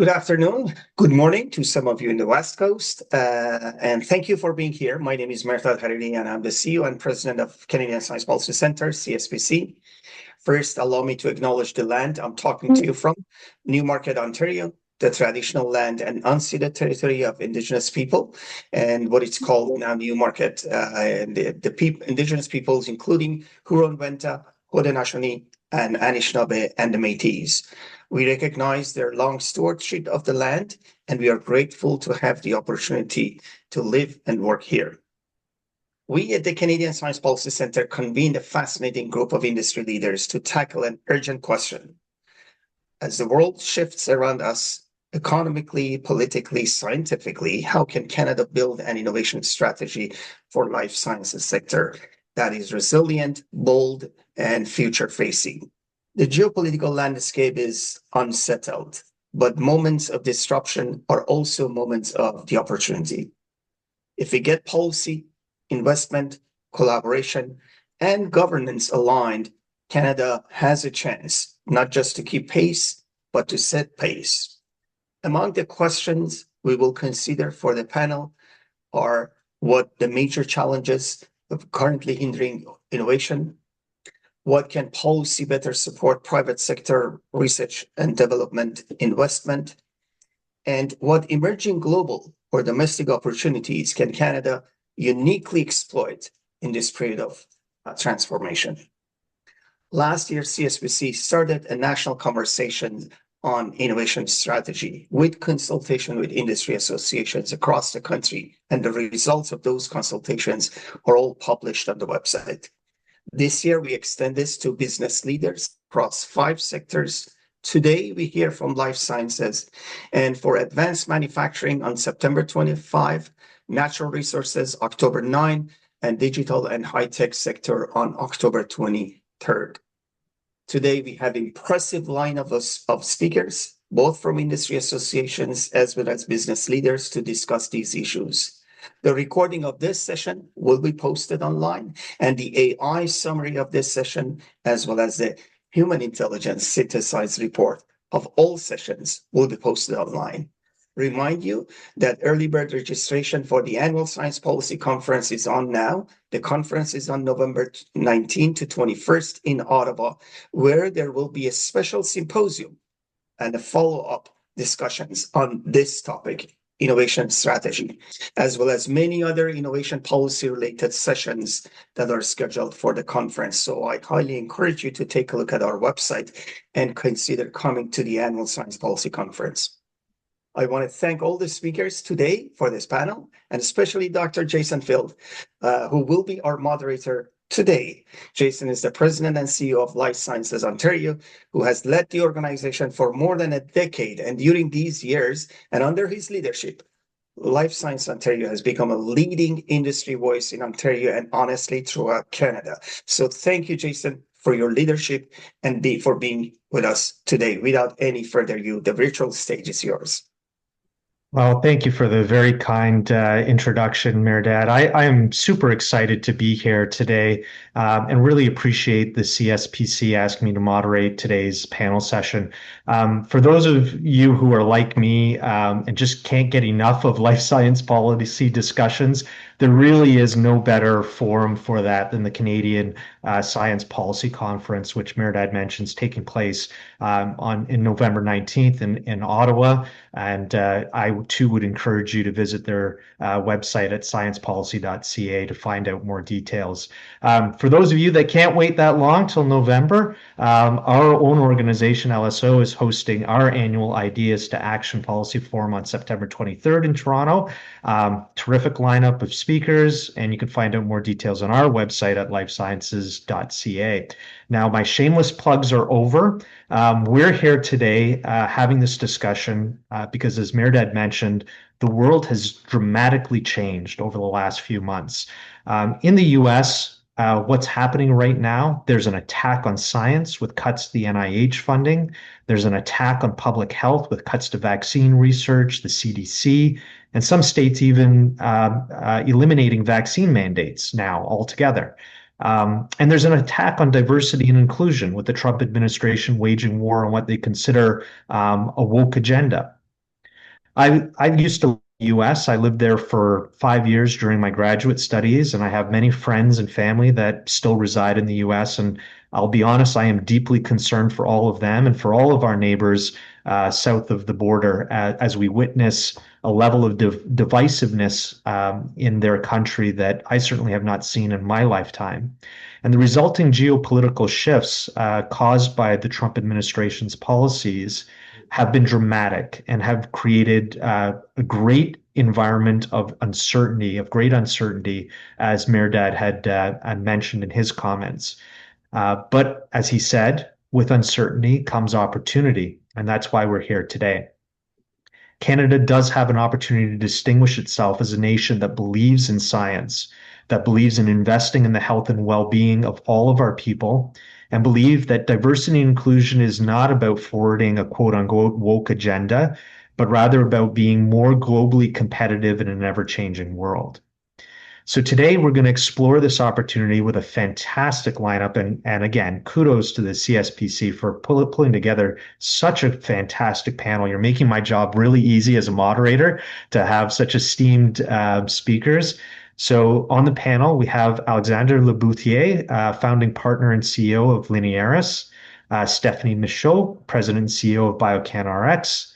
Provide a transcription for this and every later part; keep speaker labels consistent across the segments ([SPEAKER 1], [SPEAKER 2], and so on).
[SPEAKER 1] Good afternoon, good morning to some of you in the West Coast, and thank you for being here. My name is Mertad Hariri, and I'm the CEO and President of Canadian Science Policy Centre, CSPC. First, allow me to acknowledge the land I'm talking to you from, Newmarket, Ontario, the traditional land and unceded territory of Indigenous people, and what it's called now Newmarket, and the Indigenous peoples, including Huron-Wendat, Haudenosaunee, and Anishinaabe, and the Métis. We recognize their long stewardship of the land, and we are grateful to have the opportunity to live and work here. We at the Canadian Science Policy Centre convened a fascinating group of industry leaders to tackle an urgent question. As the world shifts around us, economically, politically, scientifically, how can Canada build an innovation strategy for life sciences sector that is resilient, bold, and future-facing? The geopolitical landscape is unsettled, but moments of disruption are also moments of the opportunity. If we get policy, investment, collaboration, and governance aligned, Canada has a chance not just to keep pace, but to set pace. Among the questions we will consider for the panel are what the major challenges of currently hindering innovation, what can policy better support private sector research and development investment, and what emerging global or domestic opportunities can Canada uniquely exploit in this period of transformation. Last year, CSPC started a national conversation on innovation strategy with consultation with industry associations across the country, and the results of those consultations are all published on the website. This year, we extend this to business leaders across 5 sectors. Today, we hear from life sciences, and for advanced manufacturing on September 25, natural resources October 9, and digital and high-tech sector on October 23rd. Today, we have impressive lineup of speakers, both from industry associations as well as business leaders, to discuss these issues. The recording of this session will be posted online, and the AI summary of this session, as well as the human intelligence synthesized report of all sessions, will be posted online. Remind you that early bird registration for the annual Science Policy Conference is on now. The conference is on November 19 to 21st in Ottawa, where there will be a special symposium and a follow-up discussions on this topic, innovation strategy, as well as many other innovation policy related sessions that are scheduled for the conference. So I highly encourage you to take a look at our website and consider coming to the annual Science Policy Conference. I want to thank all the speakers today for this panel, and especially Dr. Jason Field, who will be our moderator today. Jason is the President and CEO of Life Sciences Ontario, who has led the organization for more than a decade. And during these years, and under his leadership, Life Sciences Ontario has become a leading industry voice in Ontario and honestly throughout Canada. So thank you, Jason, for your leadership and for being with us today. Without any further ado, the virtual stage is yours.
[SPEAKER 2] Well, thank you for the very kind introduction, Mehrdad. I am super excited to be here today and really appreciate the CSPC asking me to moderate today's panel session. For those of you who are like me and just can't get enough of life science policy discussions, there really is no better forum for that than the Canadian Science Policy Conference, which Mehrdad mentions, taking place in November 19th in Ottawa. And I too would encourage you to visit their website at sciencepolicy.ca to find out more details. For those of you that can't wait that long till November, our own organization, LSO, is hosting our annual Ideas to Action Policy Forum on September 23rd in Toronto. Terrific lineup of speakers, and you can find out more details on our website at lifesciences.ca. Now, my shameless plugs are over. We're here today having this discussion because, as Mehrdad mentioned, the world has dramatically changed over the last few months. In the US, what's happening right now, there's an attack on science with cuts to the NIH funding. There's an attack on public health with cuts to vaccine research, the CDC, and some states even eliminating vaccine mandates now altogether. And there's an attack on diversity and inclusion with the Trump administration waging war on what they consider a woke agenda. I used to live in the US. I lived there for 5 years during my graduate studies, and I have many friends and family that still reside in the US. And I'll be honest, I am deeply concerned for all of them and for all of our neighbors south of the border as we witness a level of divisiveness in their country that I certainly have not seen in my lifetime. And the resulting geopolitical shifts caused by the Trump administration's policies have been dramatic and have created a great environment of uncertainty, of great uncertainty, as Mehrdad had mentioned in his comments. But as he said, with uncertainty comes opportunity, and that's why we're here today. Canada does have an opportunity to distinguish itself as a nation that believes in science, that believes in investing in the health and well-being of all of our people, and believe that diversity and inclusion is not about forwarding a quote unquote woke agenda, but rather about being more globally competitive in an ever-changing world. So today we're going to explore this opportunity with a fantastic lineup. And again, kudos to the CSPC for pulling together such a fantastic panel. You're making my job really easy as a moderator to have such esteemed speakers. So on the panel, we have Alexander Leboutier, founding partner and CEO of Linearis, Stephanie Michaud, president and CEO of BioCanRx,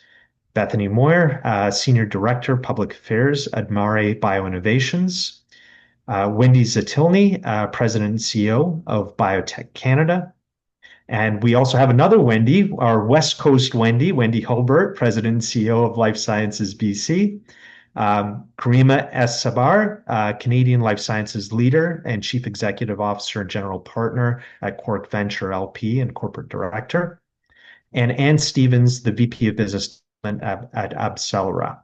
[SPEAKER 2] Bethany Moyer, Senior Director, Public Affairs, Admare Bioinnovations, Wendy Zatilny, President and CEO of Biotech Canada. And we also have another Wendy, our West Coast Wendy, Wendy Hulbert, President and CEO of Life Sciences BC. Karima S. Sabar, Canadian Life Sciences Leader and Chief Executive Officer and General Partner at Cork Venture LP and Corporate Director. And Ann Stevens, the VP of Business at Abcelera.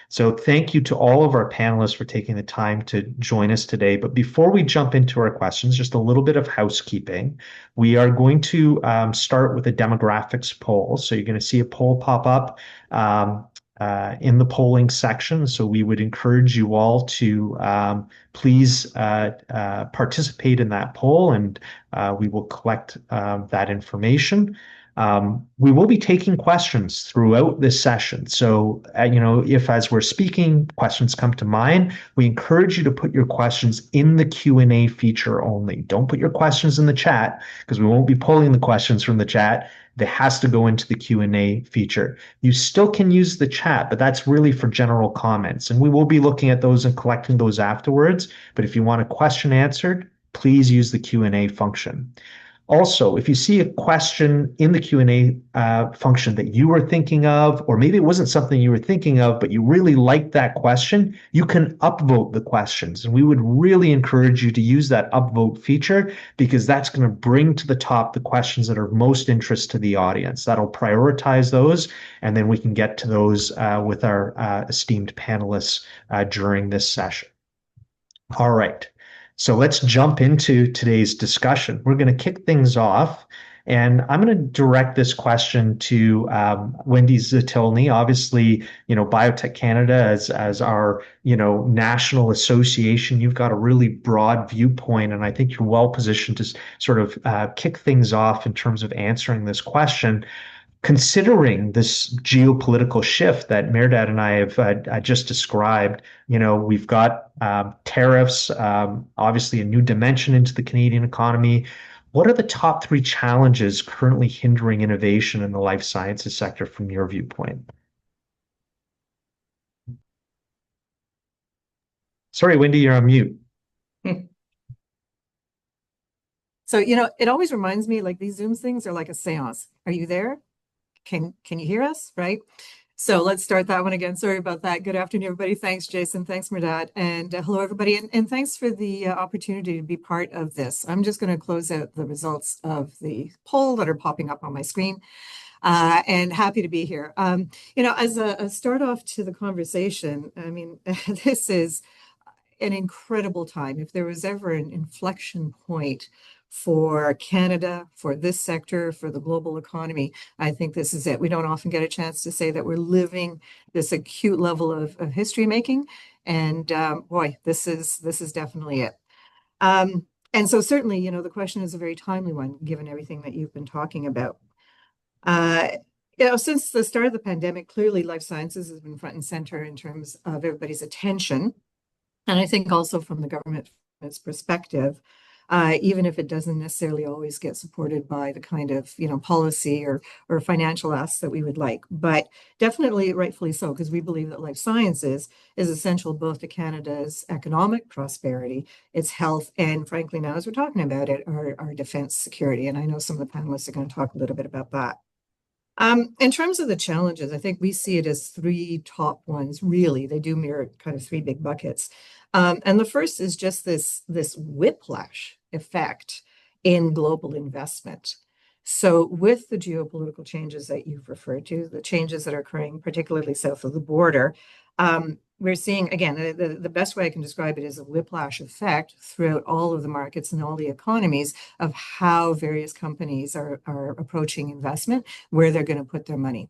[SPEAKER 2] So thank you to all of our panelists for taking the time to join us today. But before we jump into our questions, just a little bit of housekeeping. We are going to start with a demographics poll. So you're going to see a poll pop up in the polling section. So we would encourage you all to please participate in that poll, and we will collect that information. We will be taking questions throughout this session. So, if as we're speaking, questions come to mind, we encourage you to put your questions in the Q&A feature only. Don't put your questions in the chat because we won't be pulling the questions from the chat. That has to go into the Q&A feature. You still can use the chat, but that's really for general comments. And we will be looking at those and collecting those afterwards. But if you want a question answered, please use the Q&A function. Also, if you see a question in the Q&A function that you were thinking of, or maybe it wasn't something you were thinking of, but you really liked that question, you can upvote the questions. And we would really encourage you to use that upvote feature because that's going to bring to the top the questions that are of most interest to the audience. That'll prioritize those, and then we can get to those with our esteemed panelists during this session. All right. So let's jump into today's discussion. We're going to kick things off, and I'm going to direct this question to Wendy Zatilny. Obviously, Biotech Canada as our national association, you've got a really broad viewpoint, and I think you're well positioned to sort of kick things off in terms of answering this question. Considering this geopolitical shift that Mehrdad and I have just described, we've got tariffs, obviously a new dimension into the Canadian economy. What are the top three challenges currently hindering innovation in the life sciences sector from your viewpoint? Sorry, Wendy, you're on mute.
[SPEAKER 3] So, it always reminds me like these Zooms things are like a seance. Are you there? Can you hear us? Right. So let's start that one again. Sorry about that. Good afternoon, everybody. Thanks, Jason. Thanks, Mehrdad. And hello, everybody. And thanks for the opportunity to be part of this. I'm just going to close out the results of the poll that are popping up on my screen. And happy to be here. As a start off to the conversation, I mean, this is an incredible time. If there was ever an inflection point for Canada, for this sector, for the global economy, I think this is it. We don't often get a chance to say that we're living this acute level of history making. And boy, this is definitely it. And so certainly, the question is a very timely one, given everything that you've been talking about. Since the start of the pandemic, clearly life sciences has been front and center in terms of everybody's attention. And I think also from the government's perspective, even if it doesn't necessarily always get supported by the kind of, policy or financial asks that we would like, but definitely rightfully so, because we believe that life sciences is essential both to Canada's economic prosperity, its health, and frankly, now as we're talking about it, our defense security. And I know some of the panelists are going to talk a little bit about that. In terms of the challenges, I think we see it as three top ones, really. They do mirror kind of three big buckets. And the first is just this whiplash effect in global investment. So with the geopolitical changes that you've referred to, the changes that are occurring, particularly south of the border, we're seeing, again, the best way I can describe it is a whiplash effect throughout all of the markets and all the economies of how various companies are approaching investment, where they're going to put their money.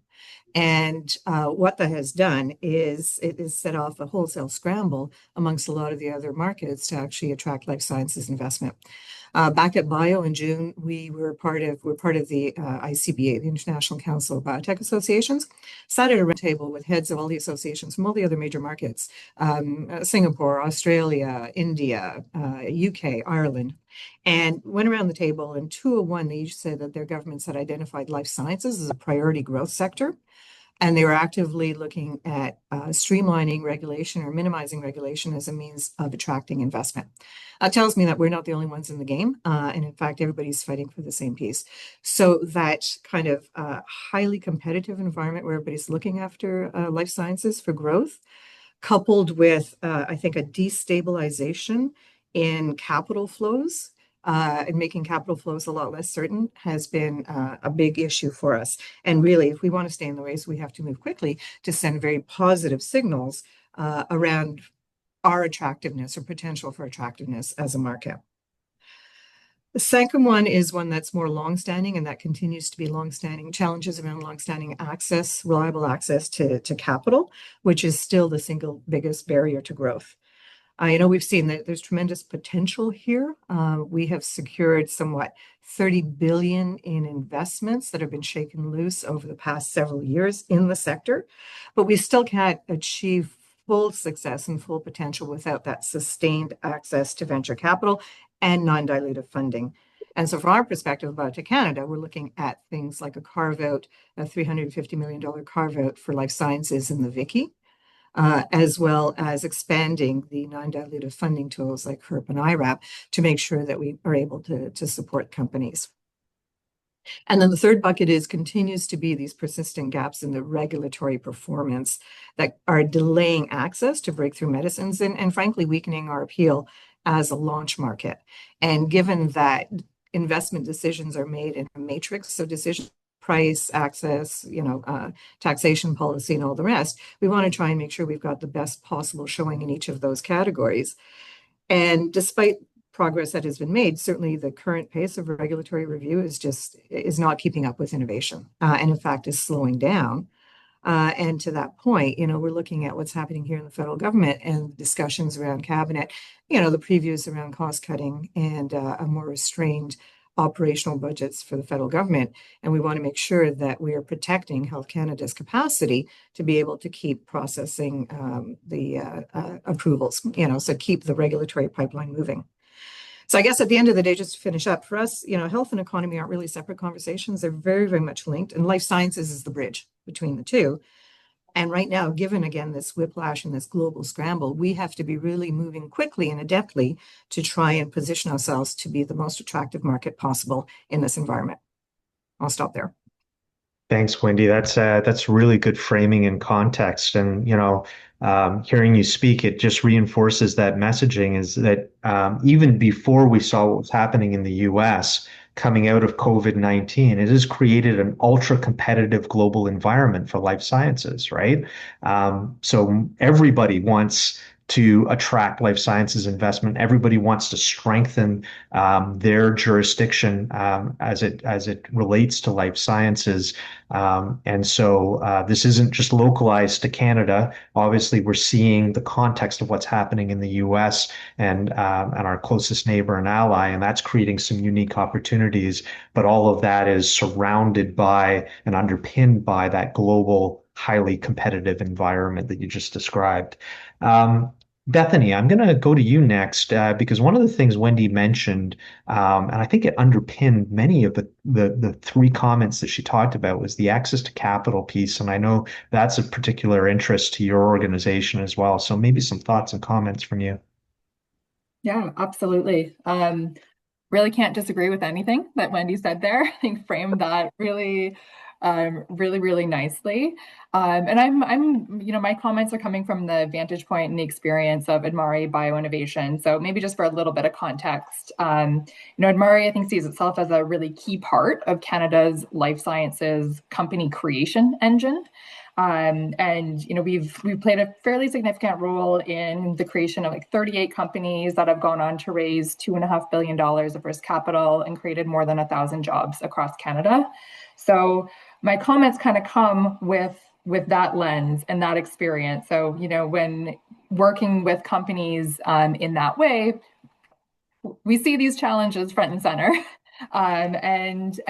[SPEAKER 3] And what that has done is it has set off a wholesale scramble amongst a lot of the other markets to actually attract life sciences investment. Back at Bio in June, we're part of the ICBA, the International Council of Biotech Associations, sat at a round table with heads of all the associations from all the other major markets, Singapore, Australia, India, UK, Ireland, and went around the table, and 201, they each said that their governments had identified life sciences as a priority growth sector. And they were actively looking at streamlining regulation or minimizing regulation as a means of attracting investment. That tells me that we're not the only ones in the game. And in fact, everybody's fighting for the same piece. So that kind of highly competitive environment where everybody's looking after life sciences for growth, coupled with, I think, a destabilization in capital flows, and making capital flows a lot less certain has been a big issue for us. And really, if we want to stay in the race, we have to move quickly to send very positive signals around our attractiveness or potential for attractiveness as a market. The second one is one that's more longstanding, and that continues to be longstanding challenges around longstanding access, reliable access to capital, which is still the single biggest barrier to growth. We've seen that there's tremendous potential here. We have secured somewhat 30 billion in investments that have been shaken loose over the past several years in the sector, but we still can't achieve full success and full potential without that sustained access to venture capital and non-dilutive funding. And so from our perspective about to Canada, we're looking at things like a carve-out, a $350 million carve-out for life sciences in the WICI, as well as expanding the non-dilutive funding tools like HERP and IRAP to make sure that we are able to support companies. And then the third bucket continues to be these persistent gaps in the regulatory performance that are delaying access to breakthrough medicines and frankly, weakening our appeal as a launch market. And given that investment decisions are made in a matrix, so decisions price, access, taxation policy, and all the rest, we want to try and make sure we've got the best possible showing in each of those categories. And despite progress that has been made, certainly the current pace of regulatory review is not keeping up with innovation, and in fact is slowing down. And to that point, we're looking at what's happening here in the federal government and discussions around cabinet, the previews around cost cutting and a more restrained operational budgets for the federal government. And we want to make sure that we are protecting Health Canada's capacity to be able to keep processing the approvals, so keep the regulatory pipeline moving. So I guess at the end of the day, just to finish up, for us, health and economy aren't really separate conversations. They're very, very much linked. And life sciences is the bridge between the two. And right now, given, again, this whiplash and this global scramble, we have to be really moving quickly and adeptly to try and position ourselves to be the most attractive market possible in this environment. I'll stop there.
[SPEAKER 2] Thanks, Wendy. That's really good framing and context. And, hearing you speak, it just reinforces that messaging is that even before we saw what was happening in the US, coming out of COVID-19, it has created an ultra competitive global environment for life sciences, right? So everybody wants to attract life sciences investment. Everybody wants to strengthen their jurisdiction as it relates to life sciences. And so this isn't just localized to Canada. Obviously, we're seeing the context of what's happening in the U.S. and our closest neighbor and ally, and that's creating some unique opportunities. But all of that is surrounded by and underpinned by that global, highly competitive environment that you just described. Bethany, I'm going to go to you next because one of the things Wendy mentioned, and I think it underpinned many of the three comments that she talked about, was the access to capital piece. And I know that's of particular interest to your organization as well. So maybe some thoughts and comments from you.
[SPEAKER 4] Yeah, absolutely. Really can't disagree with anything that Wendy said there. I think framed that really nicely. And my comments are coming from the vantage point and the experience of Admari Bioinnovation. So maybe just for a little bit of context, Admari, I think, sees itself as a really key part of Canada's life sciences company creation engine. We've played a fairly significant role in the creation of 38 companies that have gone on to raise $2.5 billion of risk capital and created more than 1,000 jobs across Canada. So my comments kind of come with that lens and that experience. So, when working with companies in that way, we see these challenges front and center. And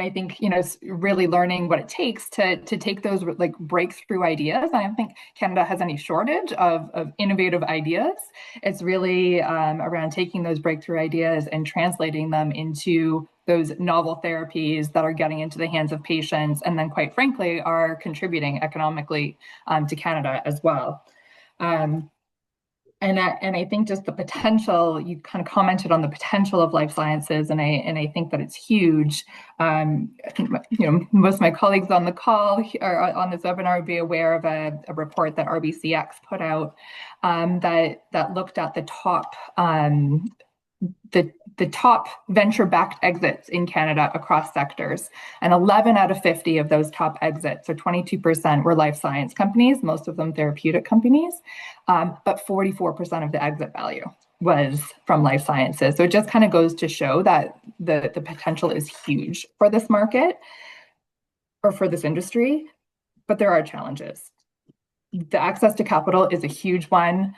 [SPEAKER 4] I think, really learning what it takes to take those breakthrough ideas. I don't think Canada has any shortage of innovative ideas. It's really around taking those breakthrough ideas and translating them into those novel therapies that are getting into the hands of patients, and then, quite frankly, are contributing economically to Canada as well. And I think just the potential, you kind of commented on the potential of life sciences, and I think that it's huge. I think most of my colleagues on the call or on this webinar would be aware of a report that RBCX put out that looked at the top venture-backed exits in Canada across sectors. And 11 out of 50 of those top exits, or 22%, were life science companies, most of them therapeutic companies, but 44% of the exit value was from life sciences. So it just kind of goes to show that the potential is huge for this market or for this industry, but there are challenges. The access to capital is a huge one.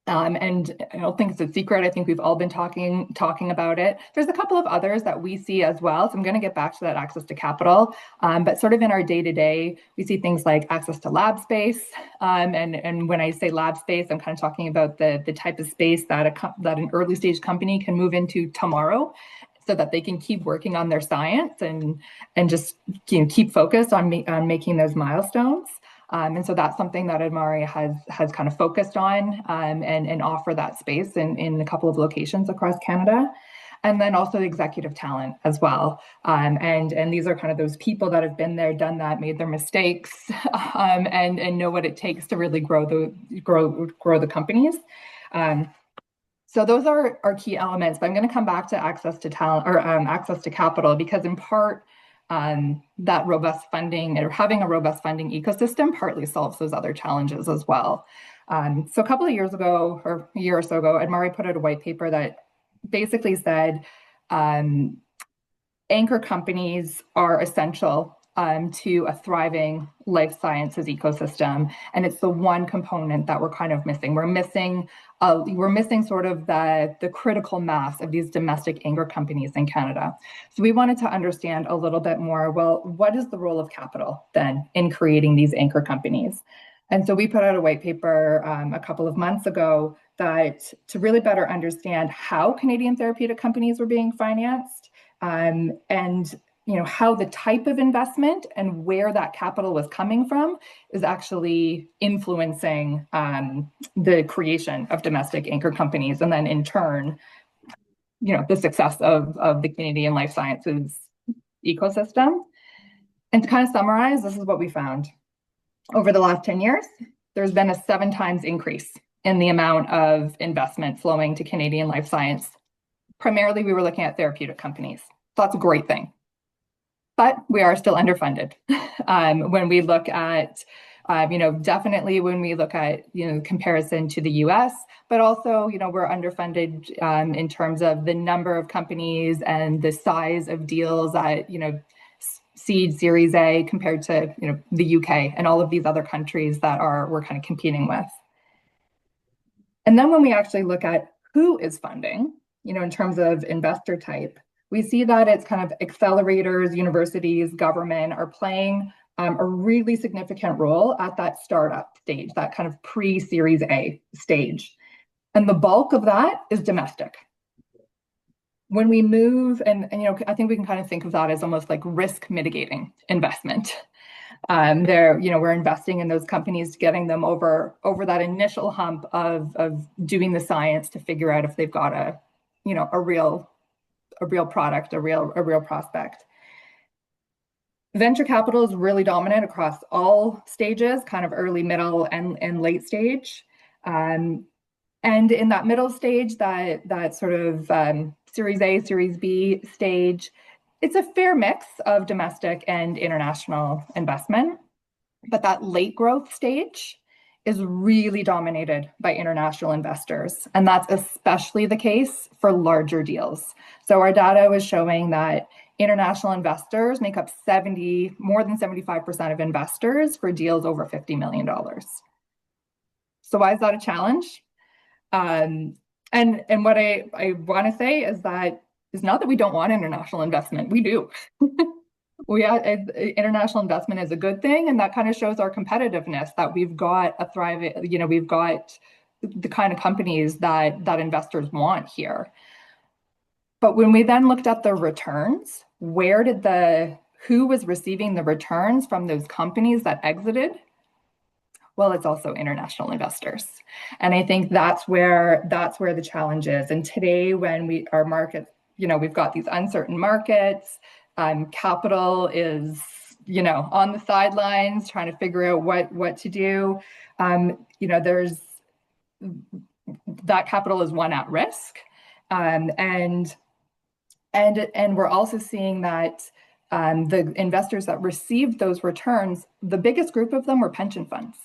[SPEAKER 4] And I don't think it's a secret. I think we've all been talking about it. There's a couple of others that we see as well. So I'm going to get back to that access to capital. But sort of in our day-to-day, we see things like access to lab space. And when I say lab space, I'm kind of talking about the type of space that an early stage company can move into tomorrow, so that they can keep working on their science and just keep focused on making those milestones. And so that's something that Admari has kind of focused on and offer that space in a couple of locations across Canada. And then also the executive talent as well. And these are kind of those people that have been there, done that, made their mistakes, and know what it takes to really grow the companies. So those are our key elements, but I'm going to come back to access to talent or access to capital, because in part, that robust funding or having a robust funding ecosystem partly solves those other challenges as well. So a couple of years ago, or a year or so ago, Admari put out a white paper that basically said anchor companies are essential to a thriving life sciences ecosystem, and it's the one component that we're kind of missing. We're missing sort of the critical mass of these domestic anchor companies in Canada. So we wanted to understand a little bit more. Well, what is the role of capital then in creating these anchor companies? And so we put out a white paper a couple of months ago that to really better understand how Canadian therapeutic companies were being financed, and how the type of investment and where that capital was coming from is actually influencing the creation of domestic anchor companies, and then in turn, the success of the Canadian life sciences ecosystem. And to kind of summarize, this is what we found. Over the last 10 years, there's been a 7 times increase in the amount of investment flowing to Canadian life science. Primarily, we were looking at therapeutic companies. So that's a great thing. But we are still underfunded. When we look at Definitely when we look at, comparison to the US, but also, we're underfunded in terms of the number of companies and the size of deals at, seed Series A compared to, the UK and all of these other countries that we're kind of competing with. And then when we actually look at who is funding, in terms of investor type, we see that it's kind of accelerators, universities, government are playing a really significant role at that startup stage, that kind of pre-Series A stage. And the bulk of that is domestic. When we move, and I think we can kind of think of that as almost like risk mitigating investment. We're investing in those companies, getting them over that initial hump of doing the science to figure out if they've got a real product, a real prospect. Venture capital is really dominant across all stages, kind of early, middle, and late stage. And in that middle stage, that sort of Series A, Series B stage, it's a fair mix of domestic and international investment. But that late growth stage is really dominated by international investors. And that's especially the case for larger deals. So our data was showing that international investors make up more than 75% of investors for deals over $50 million. So why is that a challenge? And what I want to say is that it's not that we don't want international investment. We do. International investment is a good thing, and that kind of shows our competitiveness, that we've got a thriving, we've got the kind of companies that investors want here. But when we then looked at the returns, who was receiving the returns from those companies that exited? Well, it's also international investors. And I think that's where the challenge is. And today, when our market, we've got these uncertain markets, capital is, on the sidelines trying to figure out what to do. There's that capital is one at risk. And we're also seeing that the investors that received those returns, the biggest group of them were pension funds.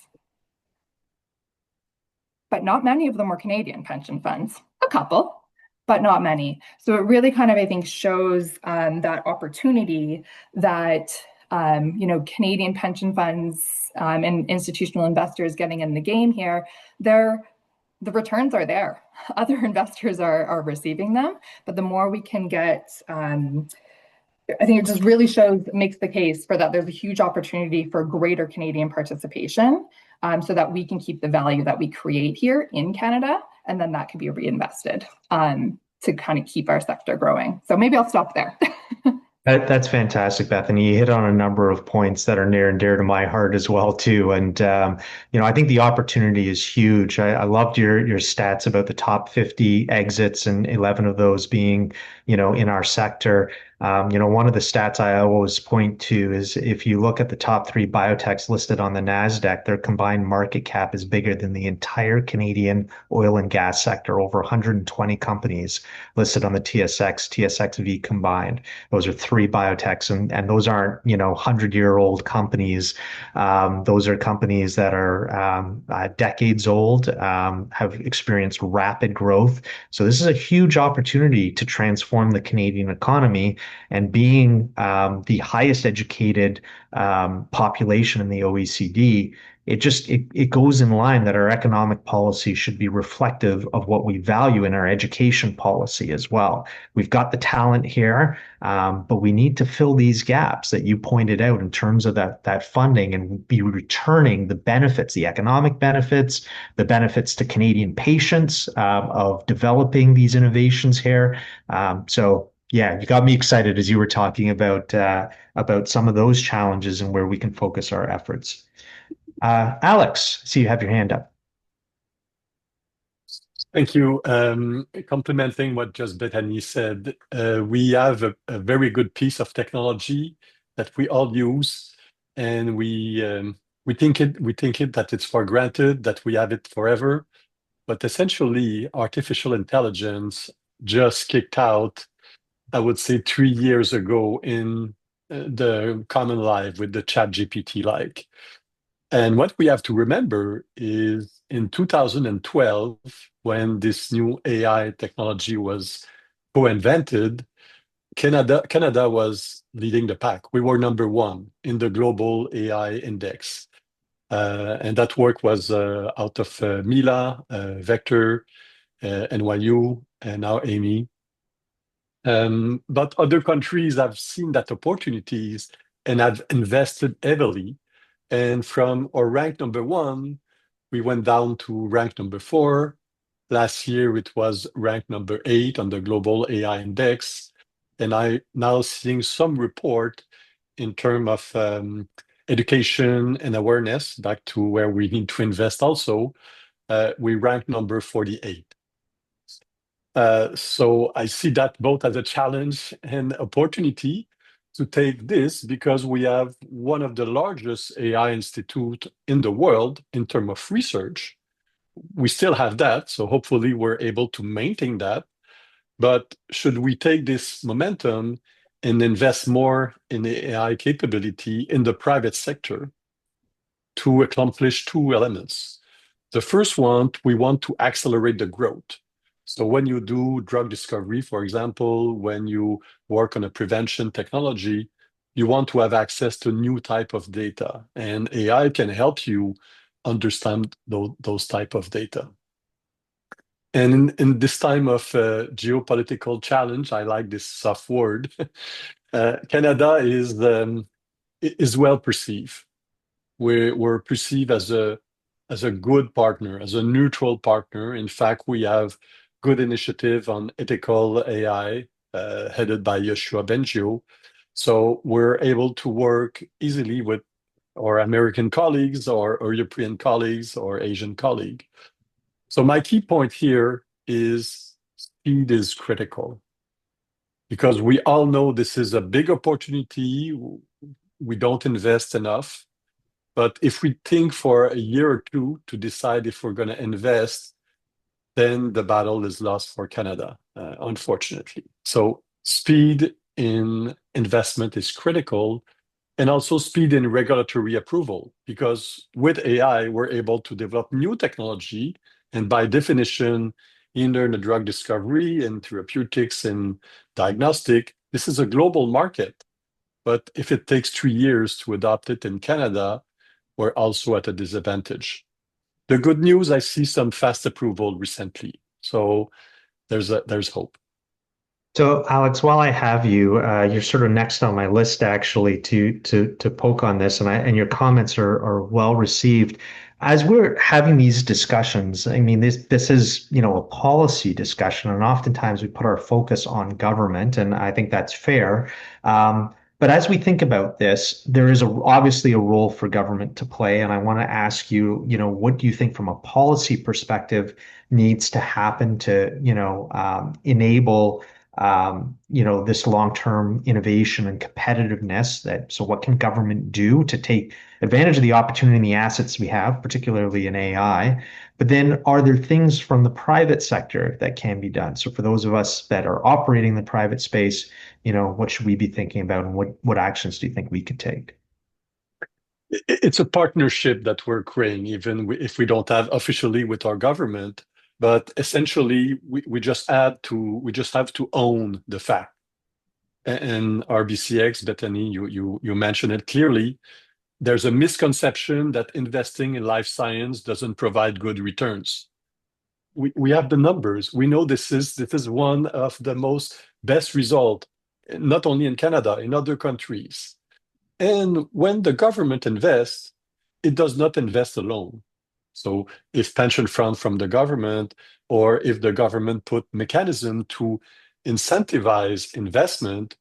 [SPEAKER 4] But not many of them were Canadian pension funds. A couple, but not many. So it really kind of, I think, shows that opportunity that, Canadian pension funds and institutional investors getting in the game here, the returns are there. Other investors are receiving them, but the more we can get, I think it just really makes the case for that there's a huge opportunity for greater Canadian participation, so that we can keep the value that we create here in Canada, and then that can be reinvested to kind of keep our sector growing. So maybe I'll stop there.
[SPEAKER 2] That's fantastic, Bethany. You hit on a number of points that are near and dear to my heart as well, too. And I think the opportunity is huge. I loved your stats about the top 50 exits and 11 of those being, in our sector. One of the stats I always point to is if you look at the top 3 biotechs listed on the NASDAQ, their combined market cap is bigger than the entire Canadian oil and gas sector, over 120 companies listed on the TSXV combined. Those are 3 biotechs, and those aren't, 100-year-old companies. Those are companies that are decades old, have experienced rapid growth. So this is a huge opportunity to transform the Canadian economy. And being the highest educated population in the OECD, it goes in line that our economic policy should be reflective of what we value in our education policy as well. We've got the talent here, but we need to fill these gaps that you pointed out in terms of that funding, and be returning the benefits, the economic benefits, the benefits to Canadian patients of developing these innovations here. So yeah, you got me excited as you were talking about some of those challenges and where we can focus our efforts. Alex, I see you have your hand up.
[SPEAKER 5] Thank you. Complementing what just Bethany said, we have a very good piece of technology that we all use, and we think it that it's for granted that we have it forever. But essentially, artificial intelligence just kicked out, I would say, 3 years ago in the common life with the chat GPT like. And what we have to remember is in 2012, when this new AI technology was co-invented, Canada was leading the pack. We were number one in the global AI index. And that work was out of Mila, Vector, NYU, and now Amy. But other countries have seen that opportunities and have invested heavily. And from our rank number one, we went down to rank number 4. Last year, it was rank number 8 on the global AI index. And I now seeing some report in terms of education and awareness, back to where we need to invest also, we rank number 48. So I see that both as a challenge and opportunity to take this, because we have one of the largest AI institute in the world in terms of research. We still have that, so hopefully we're able to maintain that. But should we take this momentum and invest more in the AI capability in the private sector to accomplish 2 elements? The first one, we want to accelerate the growth. So when you do drug discovery, for example, when you work on a prevention technology, you want to have access to new type of data, and AI can help you understand those type of data. And in this time of geopolitical challenge, I like this soft word, Canada is well perceived. We're perceived as a good partner, as a neutral partner. In fact, we have good initiative on ethical AI, headed by Yoshua Bengio. So we're able to work easily with our American colleagues or European colleagues or Asian colleague. So my key point here is speed is critical, because we all know this is a big opportunity. We don't invest enough. But if we think for a year or two to decide if we're going to invest, then the battle is lost for Canada, unfortunately. So speed in investment is critical, and also speed in regulatory approval, because with AI, we're able to develop new technology. And by definition, either in the drug discovery and therapeutics and diagnostic, this is a global market. But if it takes 3 years to adopt it in Canada, we're also at a disadvantage. The good news, I see some fast approval recently. So there's hope.
[SPEAKER 2] So, Alex, while I have you, you're sort of next on my list actually to poke on this, and your comments are well received. As we're having these discussions, I mean, this is, a policy discussion, and oftentimes we put our focus on government, and I think that's fair. But as we think about this, there is obviously a role for government to play, and I want to ask you, what do you think from a policy perspective needs to happen to, enable this long-term innovation and competitiveness. So what can government do to take advantage of the opportunity and the assets we have, particularly in AI? But then are there things from the private sector that can be done? So for those of us that are operating in the private space, what should we be thinking about, and what actions do you think we could take?
[SPEAKER 5] It's a partnership that we're creating, even if we don't have officially with our government. But essentially, we just have to own the fact. And RBCX, Bethany, you mentioned it clearly. There's a misconception that investing in life science doesn't provide good returns. We have the numbers. We know this is one of the most best result, not only in Canada, in other countries. And when the government invests, it does not invest alone. So if pension fund from the government, or if the government put mechanism to incentivize investment,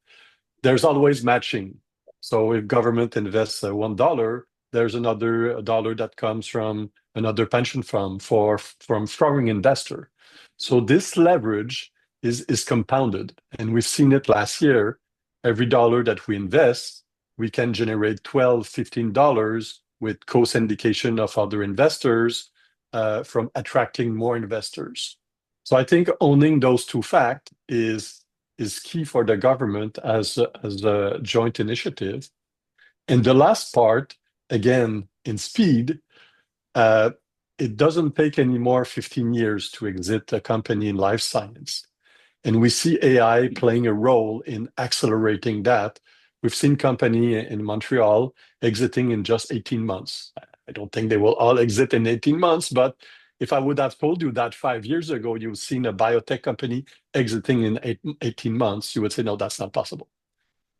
[SPEAKER 5] there's always matching. So if government invests $1, there's another dollar that comes from another pension fund from foreign investor. So this leverage is compounded, and we've seen it last year. Every dollar that we invest, we can generate $12, $15 with co-syndication of other investors, from attracting more investors. So I think owning those two facts is key for the government as a joint initiative. And the last part again, in speed, it doesn't take anymore 15 years to exit a company in life science. And we see AI playing a role in accelerating that. We've seen company in Montreal exiting in just 18 months. I don't think they will all exit in 18 months, but if I would have told you that 5 years ago, you've seen a biotech company exiting in 18 months, you would say, no, that's not possible.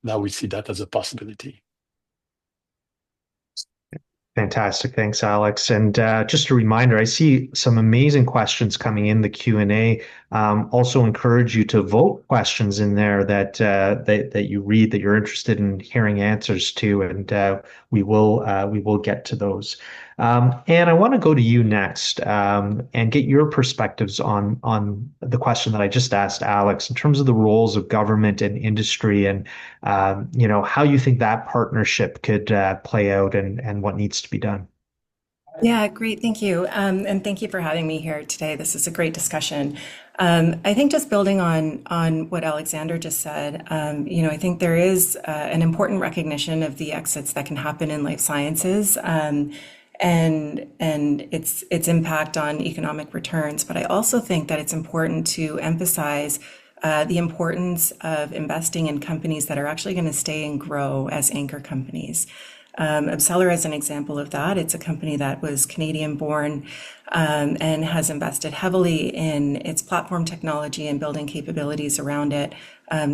[SPEAKER 5] Now we see that as a possibility.
[SPEAKER 2] Fantastic. Thanks, Alex. And just a reminder, I see some amazing questions coming in the Q&A. Also encourage you to vote questions in there that you read that you're interested in hearing answers to, and we will get to those. And I want to go to you next and get your perspectives on the question that I just asked Alex in terms of the roles of government and industry, and how you think that partnership could play out and what needs to be done.
[SPEAKER 6] Yeah, great. Thank you. And thank you for having me here today. This is a great discussion. I think just building on what Alexander just said, I think there is an important recognition of the exits that can happen in life sciences, and its impact on economic returns. But I also think that it's important to emphasize the importance of investing in companies that are actually going to stay and grow as anchor companies. AbCellera is an example of that. It's a company that was Canadian born and has invested heavily in its platform technology and building capabilities around it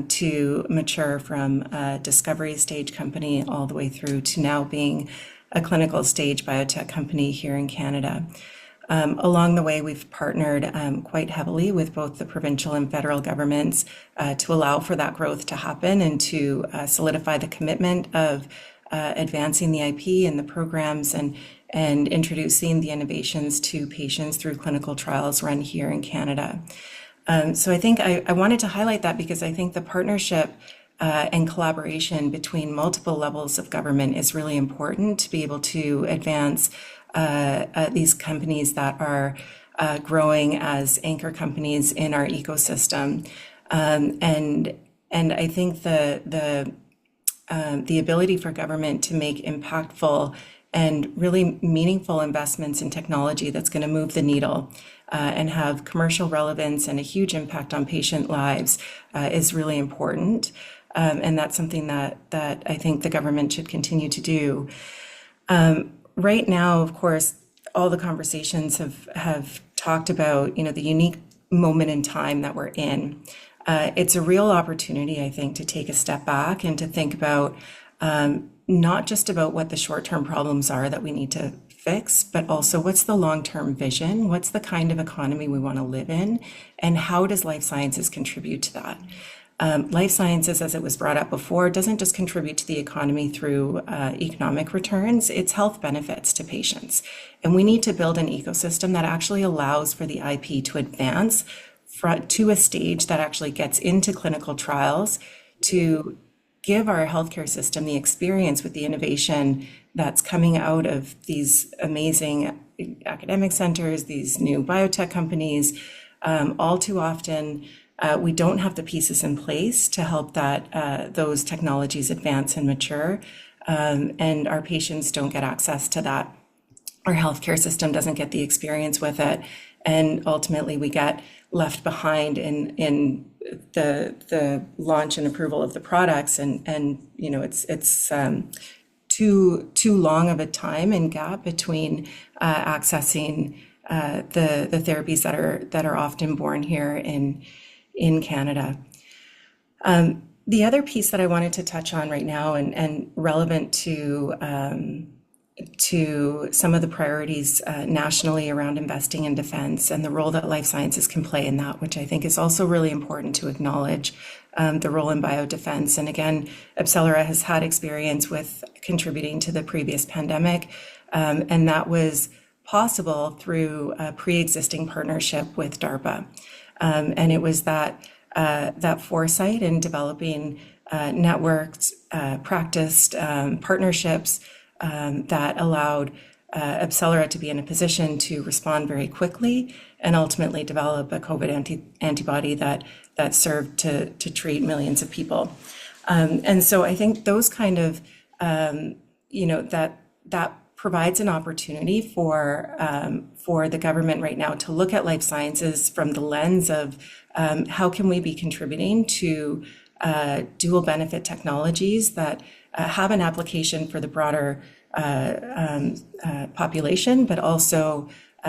[SPEAKER 6] to mature from a discovery stage company all the way through to now being a clinical stage biotech company here in Canada. Along the way, we've partnered quite heavily with both the provincial and federal governments to allow for that growth to happen and to solidify the commitment of advancing the IP and the programs and introducing the innovations to patients through clinical trials run here in Canada. So I think I wanted to highlight that because I think the partnership and collaboration between multiple levels of government is really important to be able to advance these companies that are growing as anchor companies in our ecosystem. And I think the ability for government to make impactful and really meaningful investments in technology that's going to move the needle and have commercial relevance and a huge impact on patient lives is really important. And that's something that I think the government should continue to do. Right now, of course, all the conversations have talked about, the unique moment in time that we're in. It's a real opportunity, I think, to take a step back and to think about not just about what the short-term problems are that we need to fix, but also what's the long-term vision, what's the kind of economy we want to live in, and how does life sciences contribute to that? Life sciences, as it was brought up before, doesn't just contribute to the economy through economic returns, it's health benefits to patients. And we need to build an ecosystem that actually allows for the IP to advance to a stage that actually gets into clinical trials to give our healthcare system the experience with the innovation that's coming out of these amazing academic centers, these new biotech companies. All too often, we don't have the pieces in place to help those technologies advance and mature, and our patients don't get access to that. Our healthcare system doesn't get the experience with it, and ultimately we get left behind in the launch and approval of the products, and it's too long of a time and gap between accessing the therapies that are often born here in Canada. The other piece that I wanted to touch on right now and relevant to some of the priorities nationally around investing in defense and the role that life sciences can play in that, which I think is also really important to acknowledge, the role in biodefense. And again, AbCellera has had experience with contributing to the previous pandemic, and that was possible through a pre-existing partnership with DARPA. And it was that foresight in developing networked, practiced partnerships that allowed AbCellera to be in a position to respond very quickly and ultimately develop a COVID antibody that served to treat millions of people. And so I think those kind of, that provides an opportunity for the government right now to look at life sciences from the lens of how can we be contributing to dual benefit technologies that have an application for the broader population, but also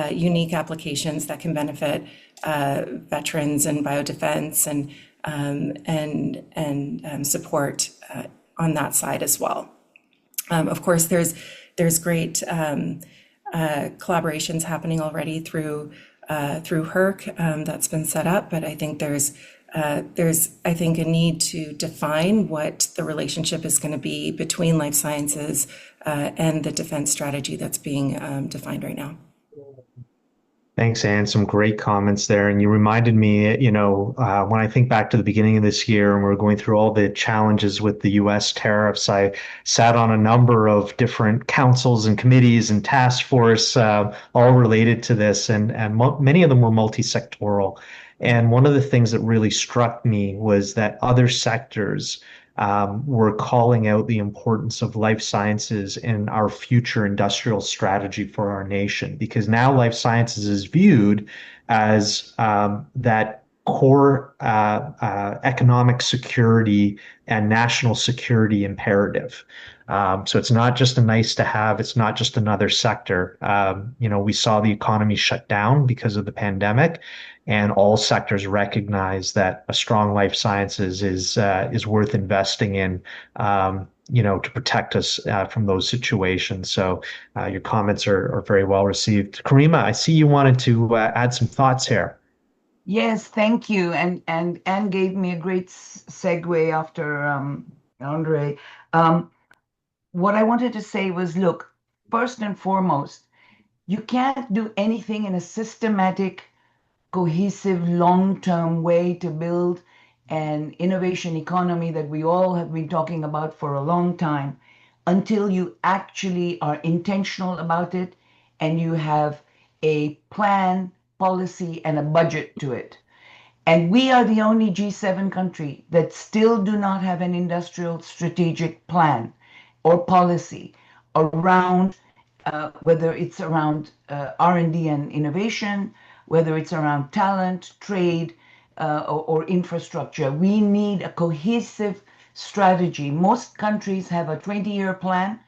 [SPEAKER 6] unique applications that can benefit veterans and biodefense and support on that side as well. Of course, there's great collaborations happening already through HERC that's been set up, but I think there's I think a need to define what the relationship is going to be between life sciences and the defense strategy that's being defined right now.
[SPEAKER 2] Thanks, Anne. Some great comments there. And you reminded me, when I think back to the beginning of this year and we are going through all the challenges with the US tariffs, I sat on a number of different councils and committees and task force, all related to this. And many of them were multi-sectoral. And one of the things that really struck me was that other sectors we're calling out the importance of life sciences in our future industrial strategy for our nation, because now life sciences is viewed as that core economic security and national security imperative. So it's not just a nice to have, it's not just another sector. We saw the economy shut down because of the pandemic, and all sectors recognize that a strong life sciences is worth investing in, to protect us from those situations. So your comments are very well received. Karima, I see you wanted to add some thoughts here.
[SPEAKER 7] Yes, thank you. And Anne gave me a great segue after Andre. What I wanted to say was, look, first and foremost, you can't do anything in a systematic, cohesive, long-term way to build an innovation economy that we all have been talking about for a long time until you actually are intentional about it and you have a plan, policy, and a budget to it. And we are the only G7 country that still do not have an industrial strategic plan or policy around whether it's around R&D and innovation, whether it's around talent, trade, or infrastructure. We need a cohesive strategy. Most countries have a 20-year plan,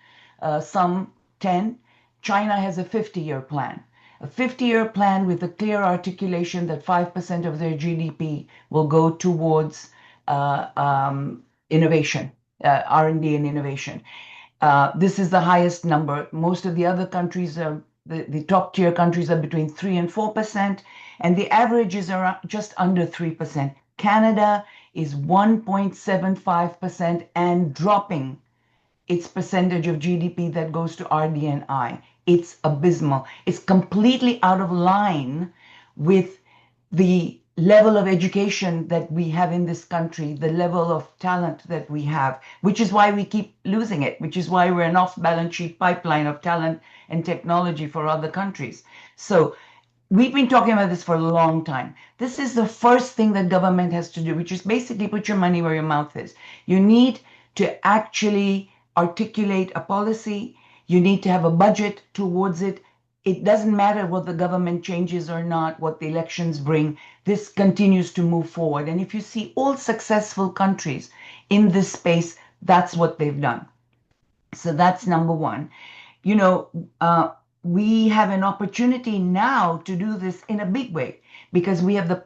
[SPEAKER 7] some 10. China has a 50-year plan. A 50-year plan with a clear articulation that 5% of their GDP will go towards innovation, R&D and innovation. This is the highest number. Most of the other countries are the top tier countries are between 3 and 4%, and the average is around just under 3%. Canada is 1.75% and dropping its percentage of GDP that goes to RD&I. It's abysmal. It's completely out of line with the level of education that we have in this country, the level of talent that we have, which is why we keep losing it, which is why we're an off-balance sheet pipeline of talent and technology for other countries. So we've been talking about this for a long time. This is the first thing that government has to do, which is basically put your money where your mouth is. You need to actually articulate a policy. You need to have a budget towards it. It doesn't matter what the government changes or not, what the elections bring. This continues to move forward. And if you see all successful countries in this space, that's what they've done. So that's number one. We have an opportunity now to do this in a big way because we have the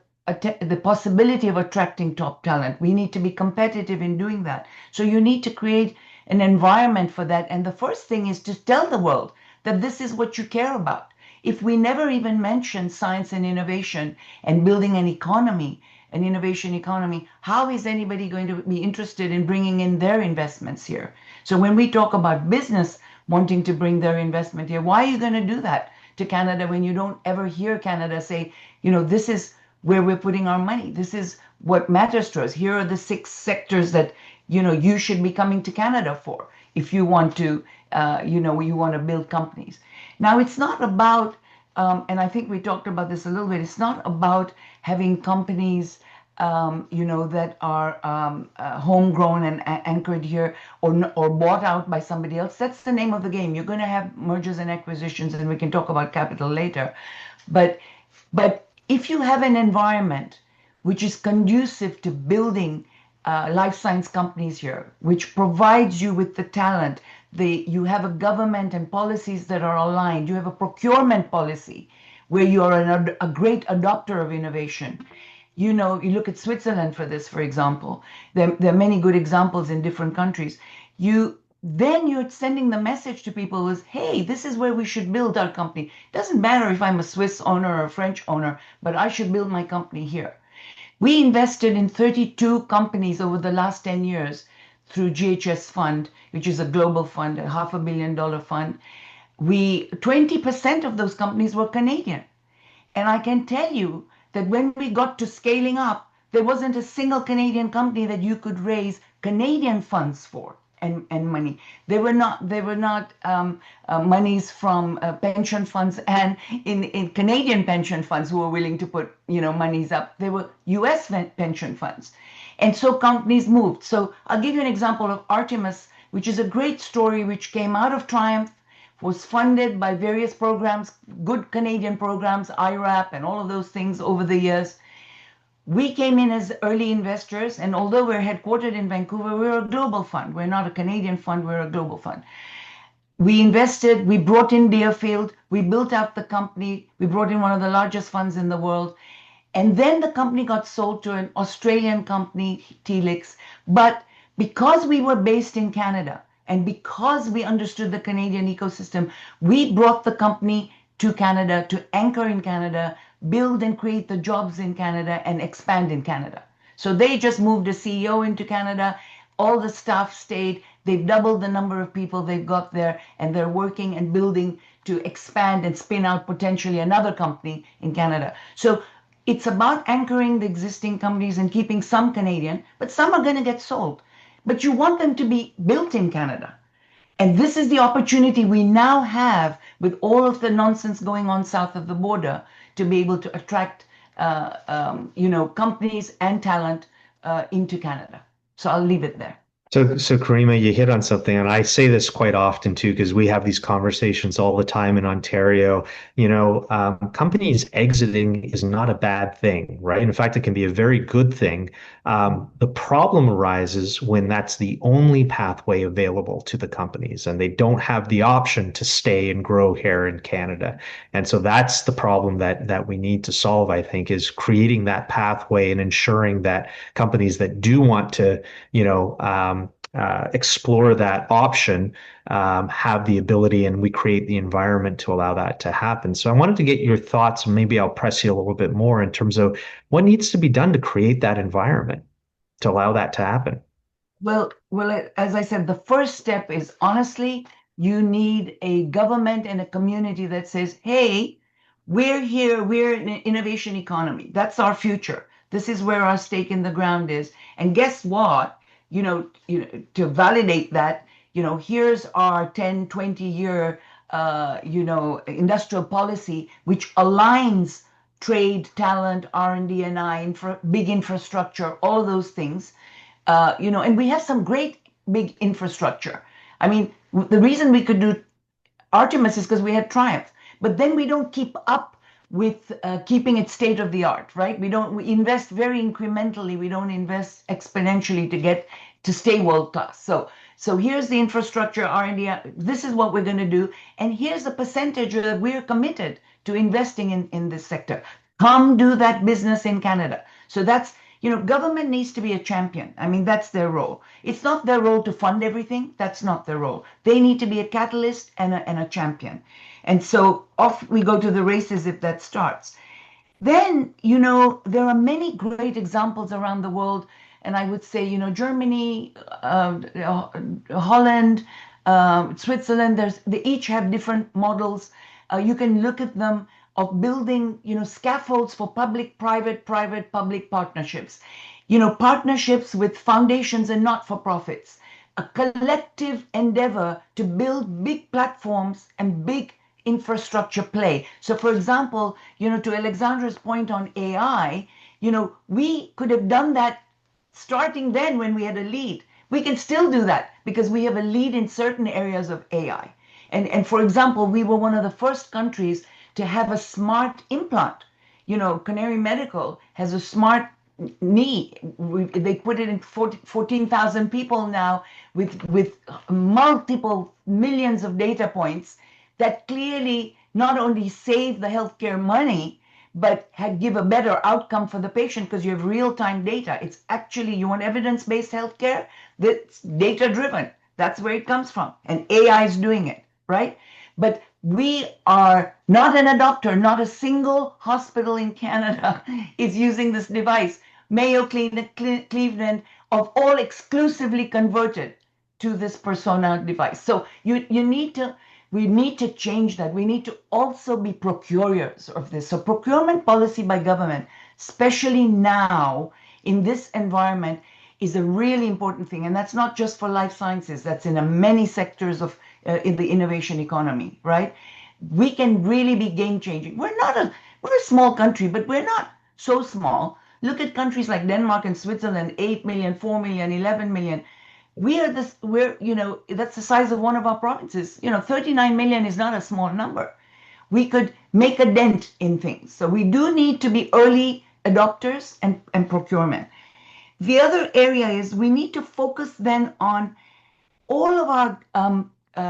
[SPEAKER 7] possibility of attracting top talent. We need to be competitive in doing that. So you need to create an environment for that. And the first thing is to tell the world that this is what you care about. If we never even mention science and innovation and building an economy, an innovation economy, how is anybody going to be interested in bringing in their investments here? So when we talk about business wanting to bring their investment here, why are you going to do that to Canada when you don't ever hear Canada say, this is where we're putting our money. This is what matters to us. Here are the 6 sectors that, you should be coming to Canada for if you want to, you want to build companies. Now, it's not about, and I think we talked about this a little bit, it's not about having companies that are homegrown and anchored here or bought out by somebody else. That's the name of the game. You're going to have mergers and acquisitions, and we can talk about capital later. But if you have an environment which is conducive to building life science companies here, which provides you with the talent, you have a government and policies that are aligned, you have a procurement policy where you are a great adopter of innovation. You look at Switzerland for this, for example. There are many good examples in different countries. Then you're sending the message to people is, hey, this is where we should build our company. It doesn't matter if I'm a Swiss owner or a French owner, but I should build my company here. We invested in 32 companies over the last 10 years through GHS Fund, which is a global fund, a $500 million fund. 20% of those companies were Canadian. And I can tell you that when we got to scaling up, there wasn't a single Canadian company that you could raise Canadian funds for and money. They were not monies from pension funds and in Canadian pension funds who were willing to put monies up. They were US pension funds. And so companies moved. So I'll give you an example of Artemis, which is a great story which came out of Triumph, was funded by various programs, good Canadian programs, IRAP and all of those things over the years. We came in as early investors, and although we're headquartered in Vancouver, we're a global fund. We're not a Canadian fund, we're a global fund. We invested, we brought in Deerfield, we built out the company, we brought in one of the largest funds in the world, and then the company got sold to an Australian company, Telix. But because we were based in Canada, and because we understood the Canadian ecosystem, we brought the company to Canada to anchor in Canada, build and create the jobs in Canada, and expand in Canada. So they just moved a CEO into Canada. All the staff stayed. They've doubled the number of people they've got there, and they're working and building to expand and spin out potentially another company in Canada. So it's about anchoring the existing companies and keeping some Canadian, but some are going to get sold. But you want them to be built in Canada. And this is the opportunity we now have with all of the nonsense going on south of the border to be able to attract, companies and talent into Canada. So I'll leave it there.
[SPEAKER 2] So Karima, you hit on something, and I say this quite often too, because we have these conversations all the time in Ontario. Companies exiting is not a bad thing, right? In fact, it can be a very good thing. The problem arises when that's the only pathway available to the companies, and they don't have the option to stay and grow here in Canada. And so that's the problem that we need to solve, I think, is creating that pathway and ensuring that companies that do want to, explore that option, have the ability, and we create the environment to allow that to happen. So I wanted to get your thoughts, and maybe I'll press you a little bit more in terms of what needs to be done to create that environment to allow that to happen.
[SPEAKER 7] Well, as I said, the first step is honestly, you need a government and a community that says, hey, we're here, we're an innovation economy. That's our future. This is where our stake in the ground is. And guess what? To validate that, here's our 10, 20-year, industrial policy, which aligns trade, talent, R&D, and big infrastructure, all those things. And we have some great big infrastructure. I mean, the reason we could do Artemis is because we had Triumph, but then we don't keep up with keeping it state of the art, right? We invest very incrementally. We don't invest exponentially to stay world class. So here's the infrastructure, R&D. This is what we're going to do. And here's the percentage that we're committed to investing in this sector. Come do that business in Canada. So that's, government needs to be a champion. I mean, that's their role. It's not their role to fund everything. That's not their role. They need to be a catalyst and a champion. And so off we go to the races if that starts. Then, there are many great examples around the world. And I would say, Germany, Holland, Switzerland, they each have different models. You can look at them of building, scaffolds for public, private, public partnerships. Partnerships with foundations and not-for-profits. A collective endeavor to build big platforms and big infrastructure play. So for example, to Alexandra's point on AI, we could have done that starting then when we had a lead. We can still do that because we have a lead in certain areas of AI. And for example, we were one of the first countries to have a smart implant. Canary Medical has a smart knee. They put it in 14,000 people now with multiple millions of data points that clearly not only save the healthcare money, but give a better outcome for the patient because you have real-time data. It's actually, you want evidence-based healthcare? That's data-driven. That's where it comes from. And AI is doing it, right? But we are not an adopter. Not a single hospital in Canada is using this device. Mayo Clinic, Cleveland, of all exclusively converted to this persona device. So we need to change that. We need to also be procurers of this. So procurement policy by government, especially now in this environment, is a really important thing. And that's not just for life sciences. That's in many sectors of in the innovation economy, right? We can really be game changing. We're a small country, but we're not so small. Look at countries like Denmark and Switzerland, 8 million, 4 million, 11 million. That's the size of one of our provinces. 39 million is not a small number. We could make a dent in things. So we do need to be early adopters and procurement. The other area is we need to focus then on all of our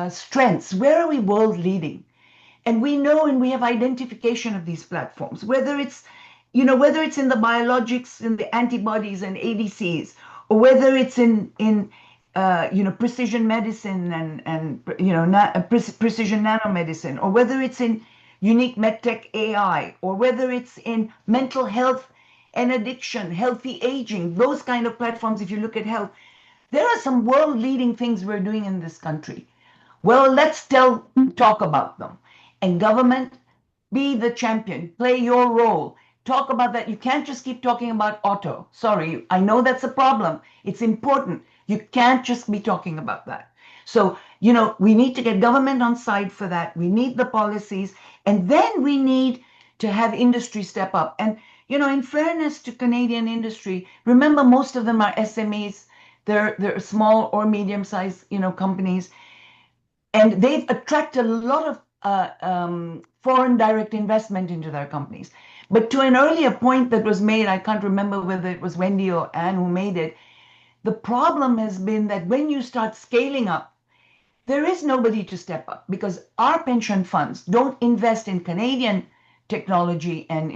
[SPEAKER 7] strengths. Where are we world leading? And we know and we have identification of these platforms, whether it's in the biologics, in the antibodies and ADCs, or whether it's in precision medicine and precision nanomedicine, or whether it's in unique medtech AI, or whether it's in mental health and addiction, healthy aging, those kind of platforms. If you look at health, there are some world-leading things we're doing in this country. Well, let's talk about them. And government, be the champion, play your role. Talk about that. You can't just keep talking about auto. Sorry, I know that's a problem. It's important. You can't just be talking about that. So, we need to get government on side for that. We need the policies. And then we need to have industry step up. And, in fairness to Canadian industry, remember most of them are SMEs. They're small or medium-sized, companies. And they've attracted a lot of foreign direct investment into their companies. But to an earlier point that was made, I can't remember whether it was Wendy or Anne who made it, the problem has been that when you start scaling up, there is nobody to step up because our pension funds don't invest in Canadian technology and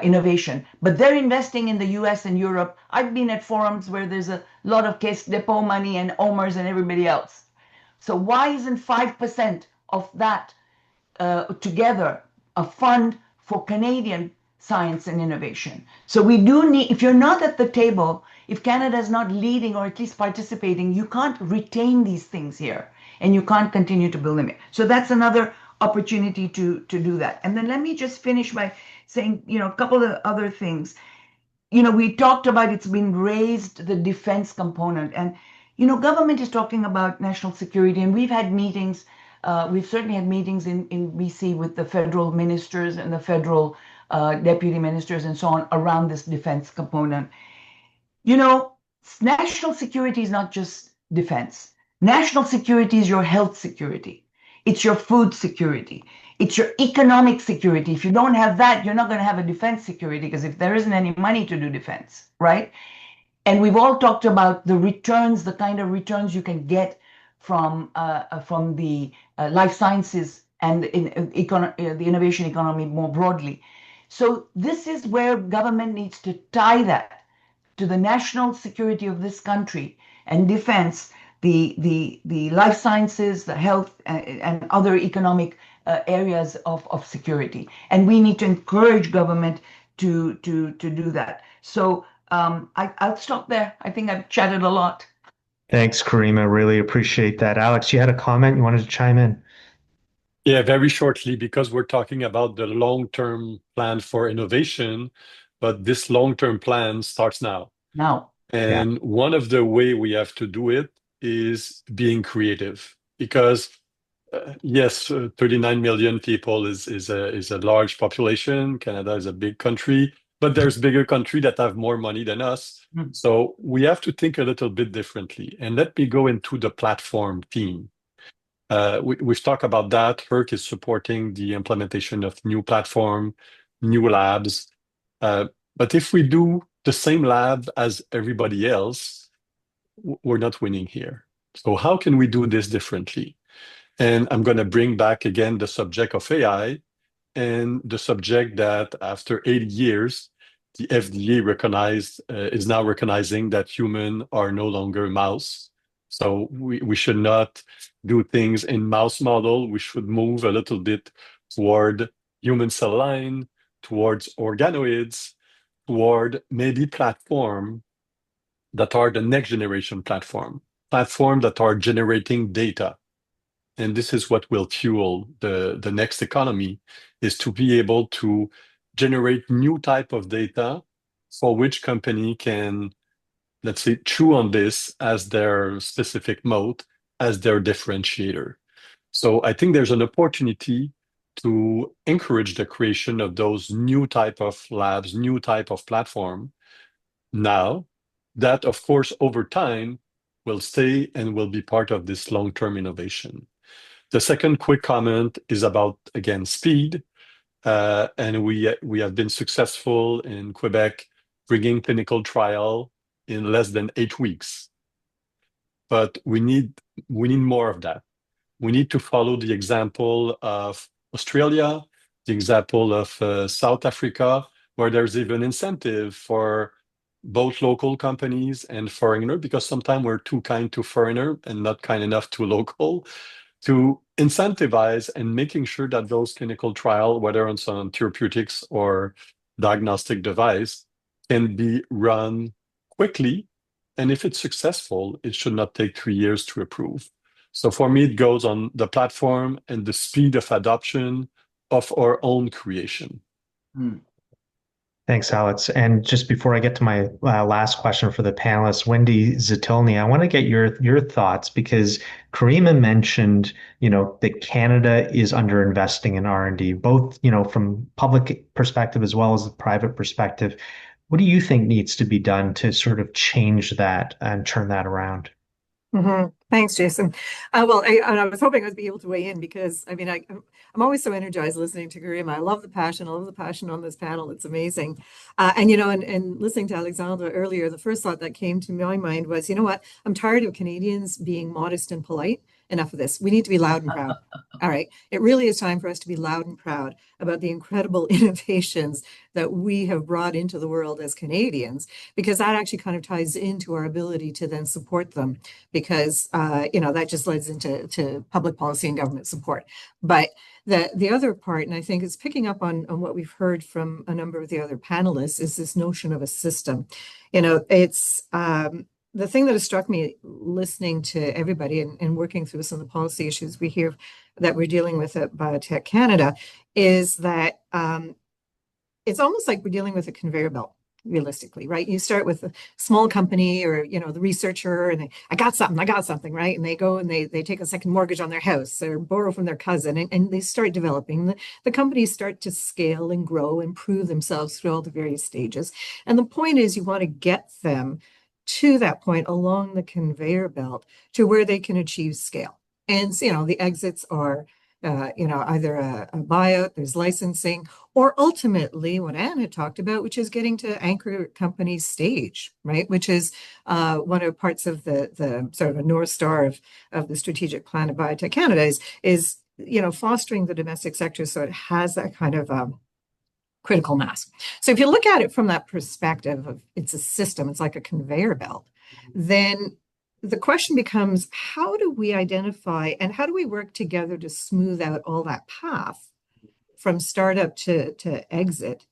[SPEAKER 7] innovation, but they're investing in the US and Europe. I've been at forums where there's a lot of Caisse Depot money and OMERS and everybody else. So why isn't 5% of that together a fund for Canadian science and innovation? So we do need, if you're not at the table, if Canada is not leading or at least participating, you can't retain these things here and you can't continue to build them. So that's another opportunity to do that. And then let me just finish by saying, a couple of other things. We talked about it's been raised, the defense component, and government is talking about national security, and we've had meetings. We've certainly had meetings in BC with the federal ministers and the federal deputy ministers and so on around this defense component. National security is not just defense. National security is your health security. It's your food security. It's your economic security. If you don't have that, you're not going to have a defense security because if there isn't any money to do defense, right? And we've all talked about the returns, the kind of returns you can get from the life sciences and the innovation economy more broadly. So this is where government needs to tie that to the national security of this country and defense, the life sciences, the health, and other economic areas of security. And we need to encourage government to do that. So I'll stop there. I think I've chatted a lot.
[SPEAKER 2] Thanks, Karima. Really appreciate that. Alex, you had a comment you wanted to chime in?
[SPEAKER 5] Yeah, very shortly, because we're talking about the long-term plan for innovation, but this long-term plan starts now.
[SPEAKER 7] Now.
[SPEAKER 5] And one of the way we have to do it is being creative, because yes, 39 million people is a large population. Canada is a big country, but there's bigger countries that have more money than us.
[SPEAKER 7] Mm.
[SPEAKER 5] So we have to think a little bit differently. And let me go into the platform theme. We've talked about that. HERC is supporting the implementation of new platform, new labs. But if we do the same lab as everybody else, we're not winning here. So how can we do this differently? And I'm going to bring back again the subject of AI and the subject that after 80 years, the FDA is now recognizing that humans are no longer mouse. So we should not do things in mouse model. We should move a little bit toward human cell line, towards organoids, toward maybe platform that are the next generation platform that are generating data. And this is what will fuel the next economy, is to be able to generate new type of data for which company can, let's say, chew on this as their specific mode, as their differentiator. So I think there's an opportunity to encourage the creation of those new type of labs, new type of platform now that, of course, over time will stay and will be part of this long-term innovation. The second quick comment is about, again, speed. And we have been successful in Quebec bringing clinical trial in less than 8 weeks. But we need more of that. We need to follow the example of Australia, the example of South Africa, where there's even incentive for both local companies and foreigner, because sometimes we're too kind to foreigner and not kind enough to local, to incentivize and making sure that those clinical trial, whether on some therapeutics or diagnostic device, can be run quickly. And if it's successful, it should not take 3 years to approve. So for me, it goes on the platform and the speed of adoption of our own creation.
[SPEAKER 7] Mm.
[SPEAKER 2] Thanks, Alex. And just before I get to my last question for the panelists, Wendy Zatolny, I want to get your thoughts, because Karima mentioned, that Canada is underinvesting in R&D, both, from public perspective as well as the private perspective. What do you think needs to be done to sort of change that and turn that around?
[SPEAKER 3] Thanks, Jason. Well, I was hoping I'd be able to weigh in, because I mean, I'm always so energized listening to Karima. I love the passion. I love the passion on this panel. It's amazing. And listening to Alexandra earlier, the first thought that came to my mind was, you know what? I'm tired of Canadians being modest and polite. Enough of this. We need to be loud and proud. All right. It really is time for us to be loud and proud about the incredible innovations that we have brought into the world as Canadians, because that actually kind of ties into our ability to then support them, because that just leads into public policy and government support. But the other part, and I think it's picking up on what we've heard from a number of the other panelists, is this notion of a system. It's the thing that has struck me listening to everybody and working through some of the policy issues we hear that we're dealing with at Biotech Canada is that it's almost like we're dealing with a conveyor belt, realistically, right? You start with a small company or, the researcher, and I got something, right? And they go and they take a second mortgage on their house or borrow from their cousin, and they start developing. The companies start to scale and grow and prove themselves through all the various stages. And the point is, you want to get them to that point along the conveyor belt to where they can achieve scale. And, the exits are, either a buyout, there's licensing, or ultimately what Anne had talked about, which is getting to anchor companies stage, right? Which is one of the parts of the sort of a North Star of the strategic plan of Biotech Canada is fostering the domestic sector so it has that kind of critical mass. So if you look at it from that perspective of it's a system, it's like a conveyor belt, then the question becomes, how do we identify and how do we work together to smooth out all that path from startup to exit?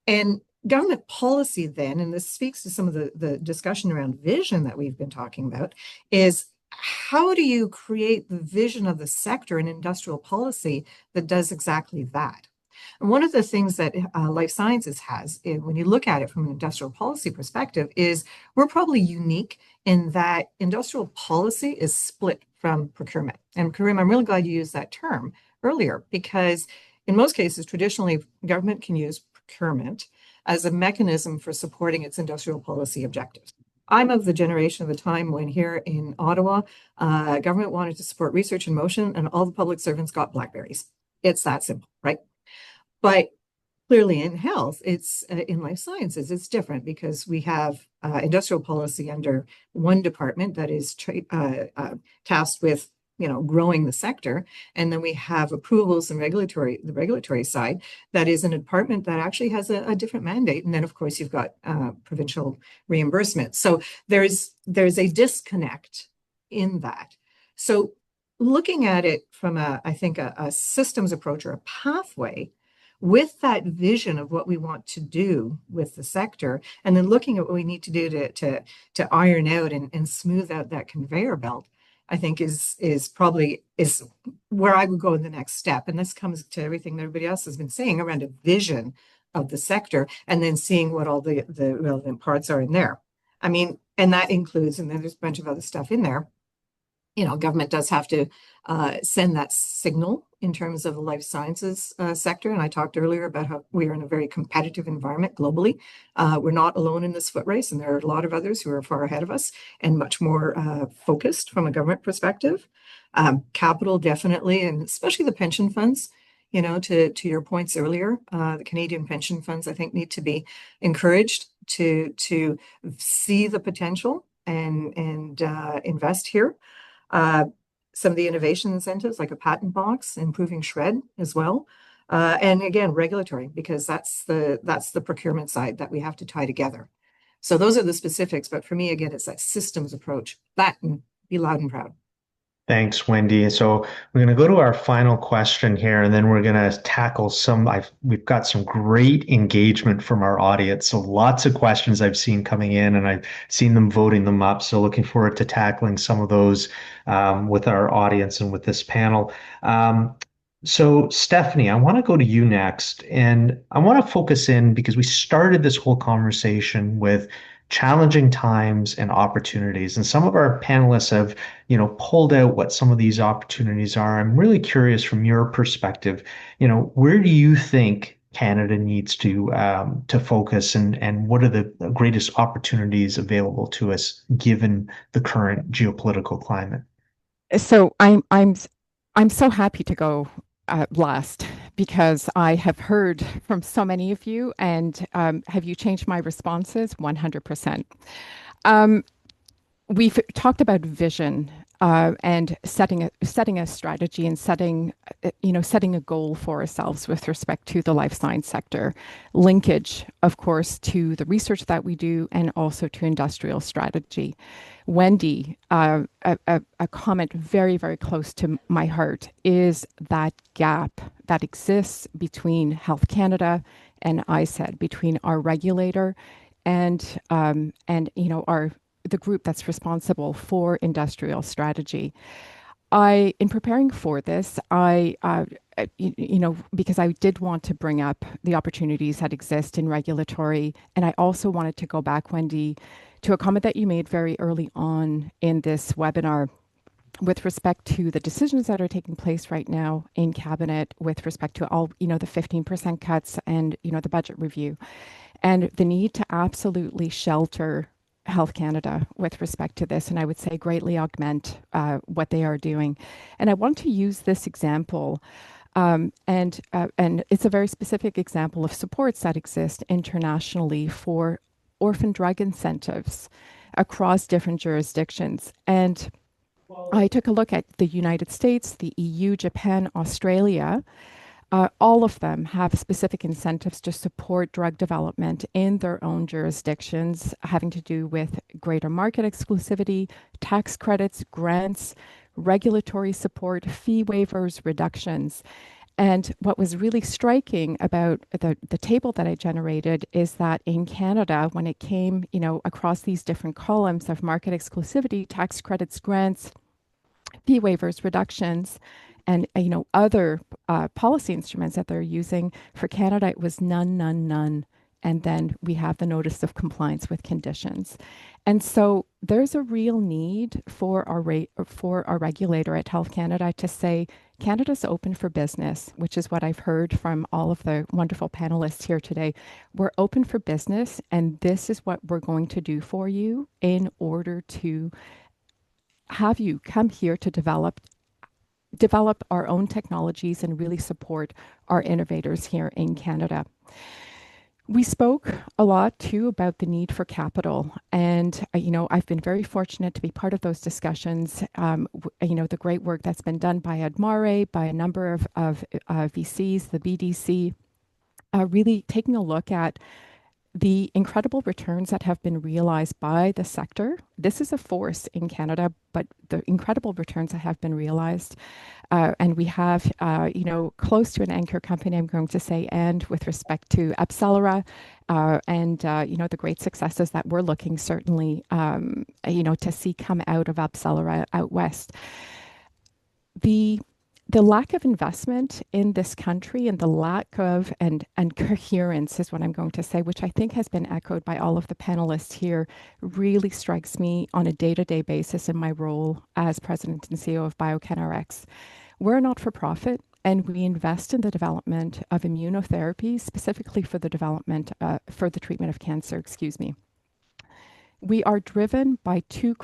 [SPEAKER 3] And government policy then, and this speaks to some of the discussion around vision that we've been talking about, is how do you create the vision of the sector and industrial policy that does exactly that? And one of the things that life sciences has, when you look at it from an industrial policy perspective, is we're probably unique in that industrial policy is split from procurement. And Karim, I'm really glad you used that term earlier, because in most cases, traditionally, government can use procurement as a mechanism for supporting its industrial policy objectives. I'm of the generation of the time when here in Ottawa, government wanted to support research in motion and all the public servants got Blackberries. It's that simple, right? But clearly in health, it's in life sciences, it's different because we have industrial policy under one department that is tasked with growing the sector, and then we have approvals and the regulatory side that is an department that actually has a different mandate, and then of course you've got provincial reimbursement. So there's a disconnect in that. So looking at it from I think a systems approach or a pathway with that vision of what we want to do with the sector, and then looking at what we need to do to iron out and smooth out that conveyor belt, I think is probably where I would go in the next step. And this comes to everything that everybody else has been saying around a vision of the sector, and then seeing what all the relevant parts are in there. I mean, and that includes, and then there's a bunch of other stuff in there. Government does have to send that signal in terms of the life sciences sector. And I talked earlier about how we are in a very competitive environment globally. We're not alone in this foot race, and there are a lot of others who are far ahead of us and much more focused from a government perspective. Capital definitely, and especially the pension funds. To your points earlier, the Canadian pension funds, I think, need to be encouraged to see the potential and invest here. Some of the innovation incentives, like a patent box, improving shred as well. And again, regulatory, because that's the procurement side that we have to tie together. So those are the specifics. But for me, again, it's that systems approach. That and be loud and proud.
[SPEAKER 2] Thanks, Wendy. So we're going to go to our final question here, and then we're going to tackle we've got some great engagement from our audience. So lots of questions I've seen coming in, and I've seen them voting them up. So looking forward to tackling some of those with our audience and with this panel. So Stephanie, I want to go to you next, and I want to focus in because we started this whole conversation with challenging times and opportunities. And some of our panelists have, pulled out what some of these opportunities are. I'm really curious from your perspective, where do you think Canada needs to focus, and what are the greatest opportunities available to us given the current geopolitical climate?
[SPEAKER 8] So I'm so happy to go last, because I have heard from so many of you, and have you changed my responses? 100%. We've talked about vision and setting a strategy and setting a goal for ourselves with respect to the life science sector. Linkage, of course, to the research that we do, and also to industrial strategy. Wendy, a comment very, very close to my heart is that gap that exists between Health Canada and ISED, between our regulator and the group that's responsible for industrial strategy. In preparing for this, because I did want to bring up the opportunities that exist in regulatory, and I also wanted to go back, Wendy, to a comment that you made very early on in this webinar with respect to the decisions that are taking place right now in Cabinet with respect to all, the 15% cuts and, the budget review, and the need to absolutely shelter Health Canada with respect to this, and I would say greatly augment what they are doing. And I want to use this example, and it's a very specific example of supports that exist internationally for orphan drug incentives across different jurisdictions. And I took a look at the United States, the EU, Japan, Australia. All of them have specific incentives to support drug development in their own jurisdictions, having to do with greater market exclusivity, tax credits, grants, regulatory support, fee waivers, reductions. And what was really striking about the table that I generated is that in Canada, when it came, across these different columns of market exclusivity, tax credits, grants, fee waivers, reductions, and other policy instruments that they're using, for Canada, it was none, none, none. And then we have the notice of compliance with conditions. And so there's a real need for our regulator at Health Canada to say Canada's open for business, which is what I've heard from all of the wonderful panelists here today. We're open for business, and this is what we're going to do for you in order to have you come here to develop our own technologies and really support our innovators here in Canada. We spoke a lot too about the need for capital, and I've been very fortunate to be part of those discussions. The great work that's been done by Admare, by a number of VCs, the BDC, really taking a look at the incredible returns that have been realized by the sector. This is a force in Canada, but the incredible returns that have been realized. And we have, close to an anchor company, I'm going to say, and with respect to Accelera, the great successes that we're looking certainly, to see come out of Accelera out west. The lack of investment in this country and the lack of and coherence is what I'm going to say, which I think has been echoed by all of the panelists here, really strikes me on a day-to-day basis in my role as president and CEO of BioCanRx. We're a not-for-profit, and we invest in the development of immunotherapy, specifically for the development for the treatment of cancer. Excuse me. We are driven by two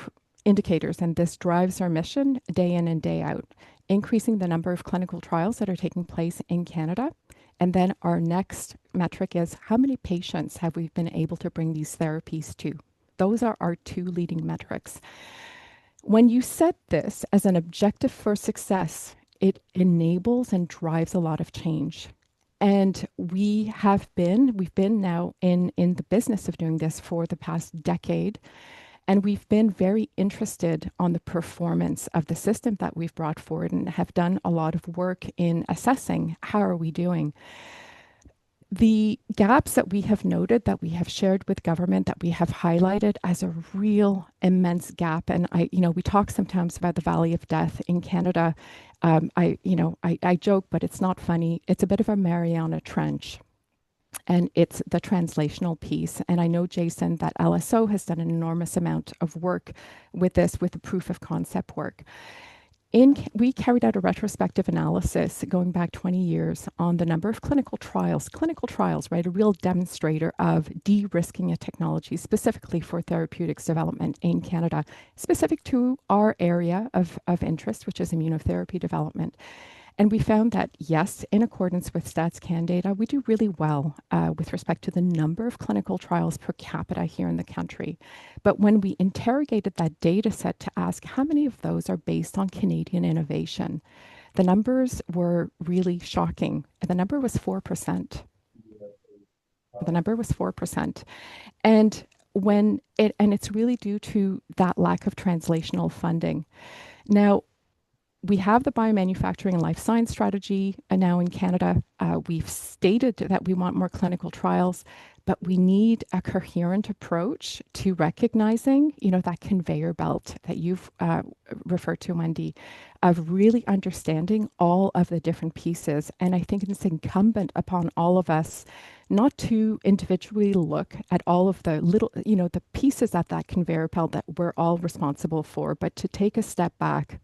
[SPEAKER 8] indicators, and this drives our mission day in and day out. Increasing the number of clinical trials that are taking place in Canada. And then our next metric is how many patients have we been able to bring these therapies to? Those are our two leading metrics. When you set this as an objective for success, it enables and drives a lot of change. And we've been now in the business of doing this for the past decade. And we've been very interested on the performance of the system that we've brought forward and have done a lot of work in assessing how are we doing. The gaps that we have noted, that we have shared with government, that we have highlighted as a real immense gap. And we talk sometimes about the valley of death in Canada. I joke, but it's not funny. It's a bit of a Mariana Trench. And it's the translational piece. And I know, Jason, that LSO has done an enormous amount of work with this, with the proof of concept work. We carried out a retrospective analysis going back 20 years on the number of clinical trials, right? A real demonstrator of de-risking a technology specifically for therapeutics development in Canada, specific to our area of interest, which is immunotherapy development. And we found that, yes, in accordance with StatsCan data, we do really well with respect to the number of clinical trials per capita here in the country. But when we interrogated that data set to ask how many of those are based on Canadian innovation, the numbers were really shocking. The number was 4%. The number was 4%. And it's really due to that lack of translational funding. Now, we have the biomanufacturing and life science strategy now in Canada. We've stated that we want more clinical trials, but we need a coherent approach to recognizing, that conveyor belt that you've referred to, Wendy, of really understanding all of the different pieces. And I think it's incumbent upon all of us not to individually look at all of the little, the pieces of that conveyor belt that we're all responsible for, but to take a step back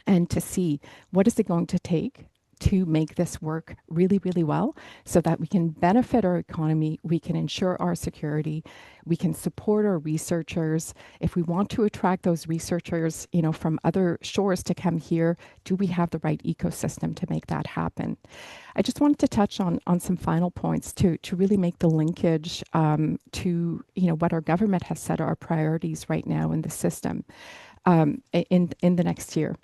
[SPEAKER 8] and to see what is it going to take to make this work really, really well so that we can benefit our economy, we can ensure our security, we can support our researchers. If we want to attract those researchers, from other shores to come here, do we have the right ecosystem to make that happen? I just wanted to touch on some final points to really make the linkage to, what our government has set our priorities right now in the system in the next year.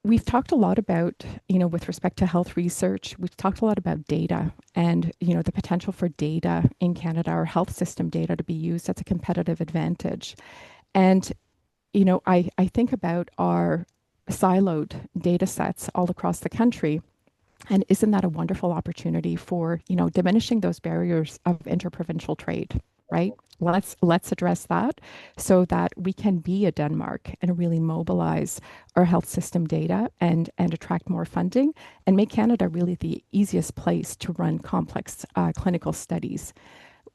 [SPEAKER 8] We've talked a lot about, with respect to health research, we've talked a lot about data and, the potential for data in Canada, our health system data to be used as a competitive advantage. And, I think about our siloed data sets all across the country. And isn't that a wonderful opportunity for, diminishing those barriers of interprovincial trade, right? Let's address that so that we can be a Denmark and really mobilize our health system data and attract more funding and make Canada really the easiest place to run complex clinical studies.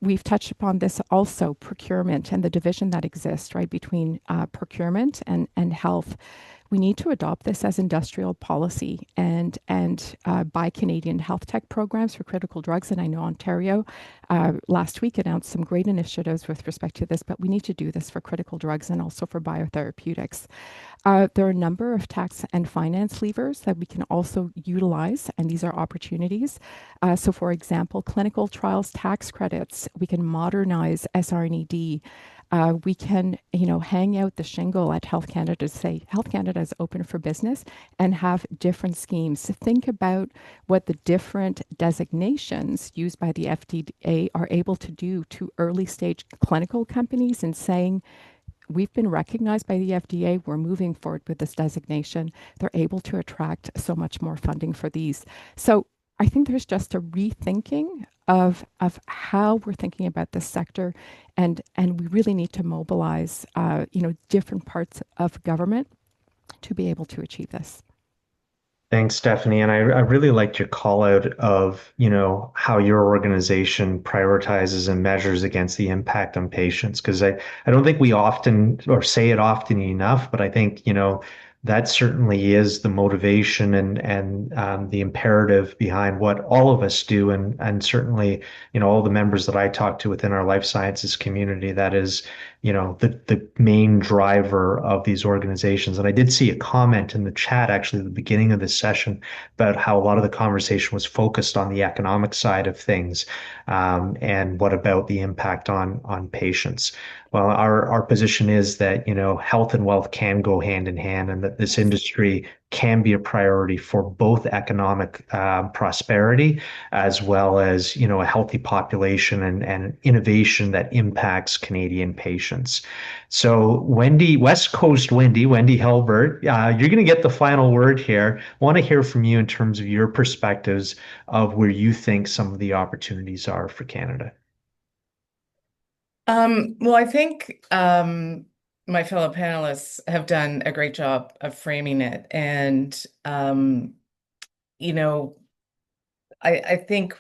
[SPEAKER 8] we've touched upon this also, procurement and the division that exists, right, between procurement and health. We need to adopt this as industrial policy and buy Canadian health tech programs for critical drugs. And I know Ontario last week announced some great initiatives with respect to this, but we need to do this for critical drugs and also for biotherapeutics. There are a number of tax and finance levers that we can also utilize, and these are opportunities. So, for example, clinical trials tax credits, we can modernize SR&ED. We can, hang out the shingle at Health Canada to say Health Canada is open for business and have different schemes. So think about what the different designations used by the FDA are able to do to early stage clinical companies and saying, we've been recognized by the FDA. We're moving forward with this designation. They're able to attract so much more funding for these. So I think there's just a rethinking of how we're thinking about this sector, and we really need to mobilize, different parts of government to be able to achieve this.
[SPEAKER 2] Thanks, Stephanie. And I really liked your call out of, how your organization prioritizes and measures against the impact on patients. Because I don't think we often or say it often enough, but I think, that certainly is the motivation and the imperative behind what all of us do. And certainly, all the members that I talk to within our life sciences community, that is, the main driver of these organizations. And I did see a comment in the chat actually at the beginning of this session about how a lot of the conversation was focused on the economic side of things, and what about the impact on patients. Well, our position is that, health and wealth can go hand in hand, and that this industry can be a priority for both economic prosperity as well as, a healthy population and innovation that impacts Canadian patients. So Wendy, West Coast Wendy Helbert, you're going to get the final word here. I want to hear from you in terms of your perspectives of where you think some of the opportunities are for Canada.
[SPEAKER 9] Well, I think my fellow panelists have done a great job of framing it. And, I think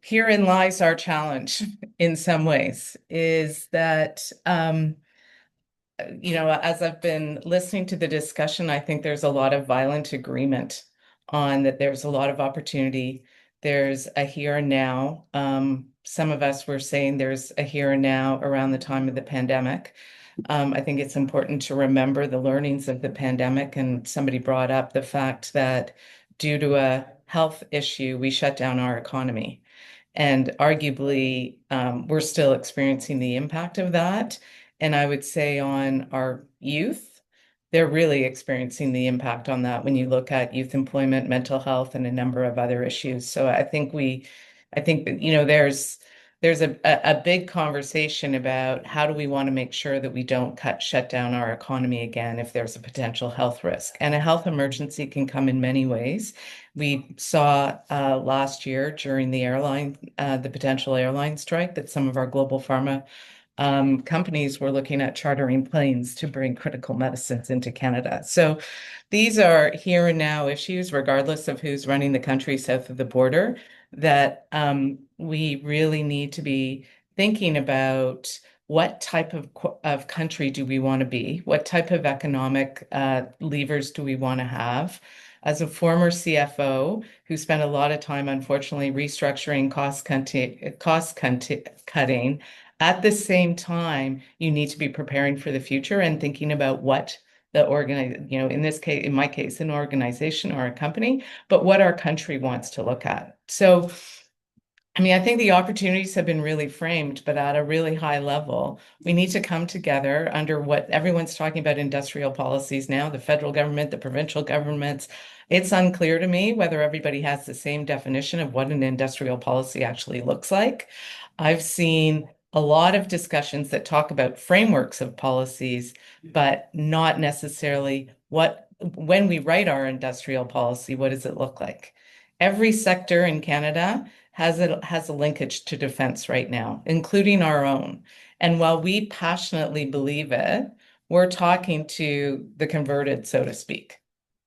[SPEAKER 9] herein lies our challenge in some ways, is that, as I've been listening to the discussion, I think there's a lot of violent agreement on that there's a lot of opportunity. There's a here and now. Some of us were saying there's a here and now around the time of the pandemic. I think it's important to remember the learnings of the pandemic. And somebody brought up the fact that due to a health issue, we shut down our economy. And arguably, we're still experiencing the impact of that. And I would say on our youth, they're really experiencing the impact on that when you look at youth employment, mental health, and a number of other issues. So I think there's a big conversation about how do we want to make sure that we don't shut down our economy again if there's a potential health risk. And a health emergency can come in many ways. We saw last year during the potential airline strike, that some of our global pharma companies were looking at chartering planes to bring critical medicines into Canada. So these are here and now issues, regardless of who's running the country south of the border, that we really need to be thinking about what type of country do we want to be? What type of economic levers do we want to have? As a former CFO who spent a lot of time, unfortunately, restructuring cost cutting, at the same time, you need to be preparing for the future and thinking about what in this case, in my case, an organization or a company, but what our country wants to look at. So, I think the opportunities have been really framed, but at a really high level, we need to come together under what everyone's talking about, industrial policies now, the federal government, the provincial governments. It's unclear to me whether everybody has the same definition of what an industrial policy actually looks like. I've seen a lot of discussions that talk about frameworks of policies, but not necessarily when we write our industrial policy, what does it look like? Every sector in Canada has a linkage to defense right now, including our own. And while we passionately believe it, we're talking to the converted, so to speak.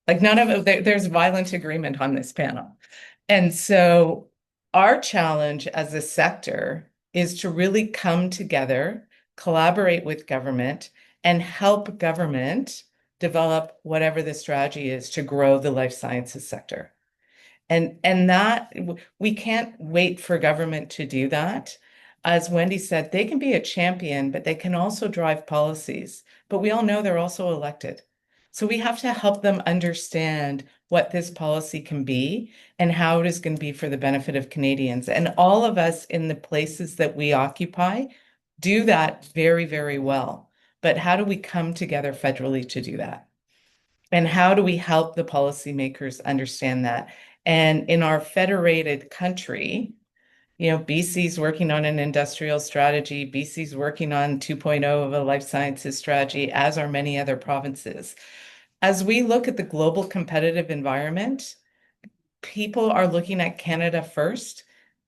[SPEAKER 9] Like there's violent agreement on this panel. And so our challenge as a sector is to really come together, collaborate with government, and help government develop whatever the strategy is to grow the life sciences sector. And that we can't wait for government to do that. As Wendy said, they can be a champion, but they can also drive policies. But we all know they're also elected. So we have to help them understand what this policy can be and how it is going to be for the benefit of Canadians. And all of us in the places that we occupy do that very, very well. But how do we come together federally to do that? And how do we help the policymakers understand that? And in our federated country, BC's working on an industrial strategy, BC's working on 2.0 of a life sciences strategy, as are many other provinces. As we look at the global competitive environment, people are looking at Canada first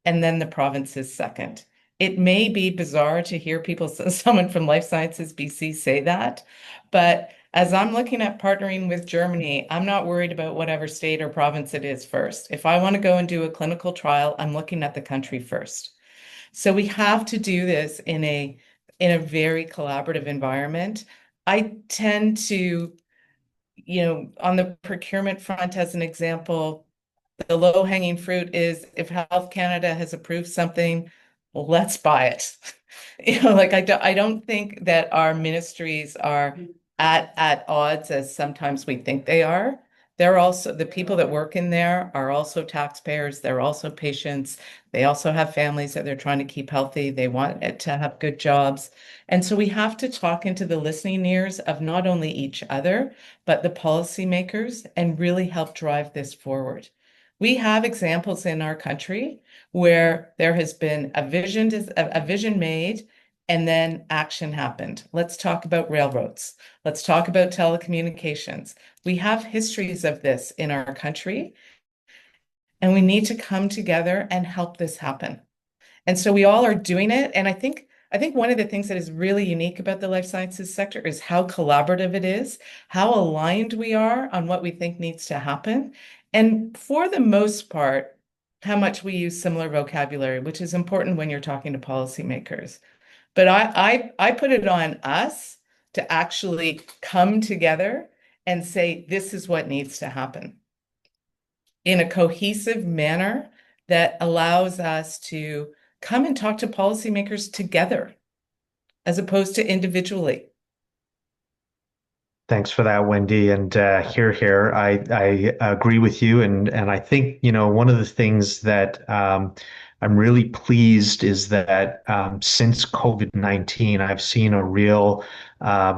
[SPEAKER 9] and then the provinces second. It may be bizarre to hear someone from Life Sciences BC say that, but as I'm looking at partnering with Germany, I'm not worried about whatever state or province it is first. If I want to go and do a clinical trial, I'm looking at the country first. So we have to do this in a very collaborative environment. I tend to, on the procurement front, as an example, the low-hanging fruit is if Health Canada has approved something, let's buy it. I don't think that our ministries are at odds as sometimes we think they are. They're also, the people that work in there are also taxpayers. They're also patients. They also have families that they're trying to keep healthy. They want it to have good jobs. And so we have to talk into the listening ears of not only each other, but the policymakers and really help drive this forward. We have examples in our country where there has been a vision made and then action happened. Let's talk about railroads. Let's talk about telecommunications. We have histories of this in our country, and we need to come together and help this happen. And so we all are doing it. And I think one of the things that is really unique about the life sciences sector is how collaborative it is, how aligned we are on what we think needs to happen. And for the most part, how much we use similar vocabulary, which is important when you're talking to policymakers. But I put it on us to actually come together and say, this is what needs to happen in a cohesive manner that allows us to come and talk to policymakers together as opposed to individually.
[SPEAKER 2] Thanks for that, Wendy. And here, I agree with you. And I think, one of the things that I'm really pleased is that since COVID-19, I've seen a real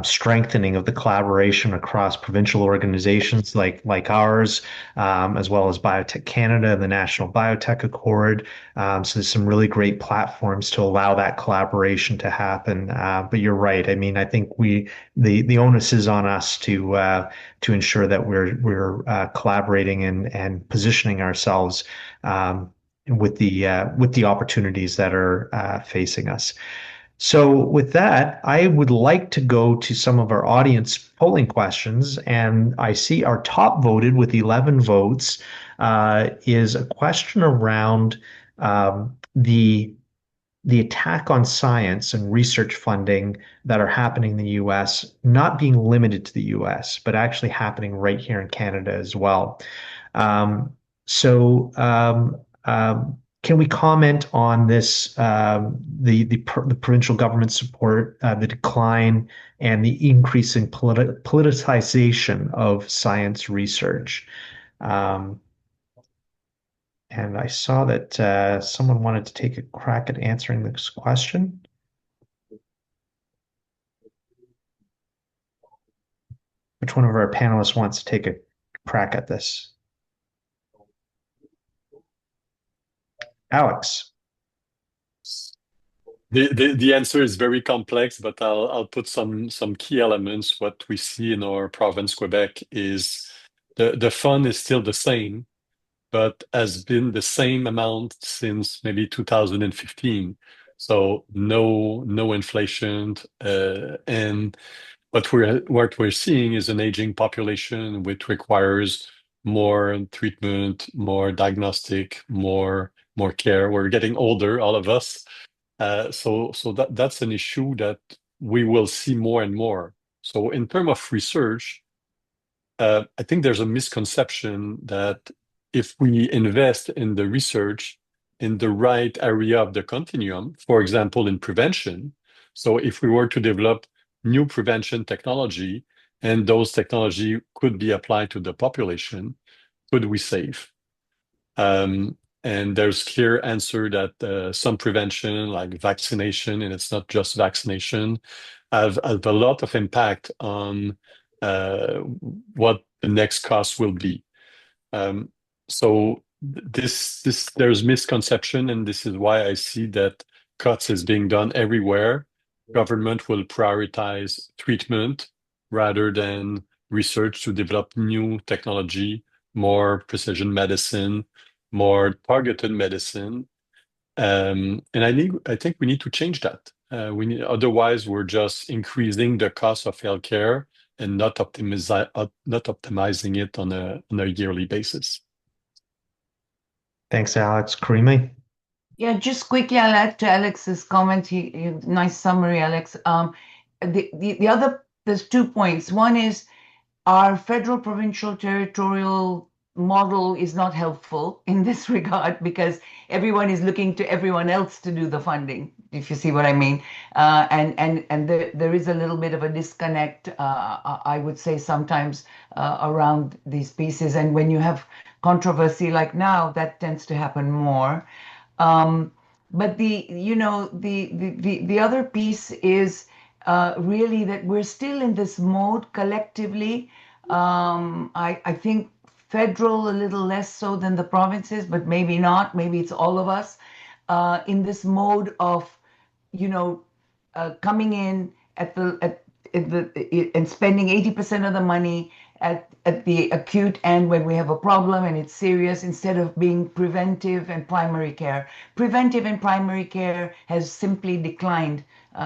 [SPEAKER 2] strengthening of the collaboration across provincial organizations like ours, as well as Biotech Canada, the National Biotech Accord. So there's some really great platforms to allow that collaboration to happen. But you're right. I mean, I think the onus is on us to ensure that we're collaborating and positioning ourselves with the opportunities that are facing us. So with that, I would like to go to some of our audience polling questions, and I see our top voted with 11 votes is a question around the attack on science and research funding that are happening in the US, not being limited to the US, but actually happening right here in Canada as well. Can we comment on this, the provincial government support, the decline, and the increasing politicization of science research? And I saw that someone wanted to take a crack at answering this question. Which one of our panelists wants to take a crack at this? Alex.
[SPEAKER 5] The answer is very complex, but I'll put some key elements. What we see in our province, Quebec, is the fund is still the same, but has been the same amount since maybe 2015. So no inflation, and what we're seeing is an aging population, which requires more treatment, more diagnostic, more care. We're getting older, all of us. So that's an issue that we will see more and more. So in terms of research, I think there's a misconception that if we invest in the research in the right area of the continuum, for example, in prevention, so if we were to develop new prevention technology and those technology could be applied to the population, could we save? And there's clear answer that some prevention, like vaccination, and it's not just vaccination, have a lot of impact on what the next cost will be. So there's misconception, and this is why I see that cuts is being done everywhere. Government will prioritize treatment rather than research to develop new technology, more precision medicine, more targeted medicine. And I think we need to change that. Otherwise, we're just increasing the cost of healthcare and not optimizing it on a yearly basis.
[SPEAKER 2] Thanks, Alex. Karima?
[SPEAKER 7] Yeah, just quickly, I'll add to Alex's comment. Nice summary, Alex. The other, there's 2 points. One is our federal, provincial, territorial model is not helpful in this regard because everyone is looking to everyone else to do the funding, if you see what I mean. And there is a little bit of a disconnect, I would say sometimes around these pieces. And when you have controversy like now, that tends to happen more. But the other piece is really that we're still in this mode collectively. I think federal a little less so than the provinces, but maybe not. Maybe it's all of us in this mode of, coming in and spending 80% of the money at the acute end when we have a problem and it's serious, instead of being preventive and primary care. Preventive and primary care has simply declined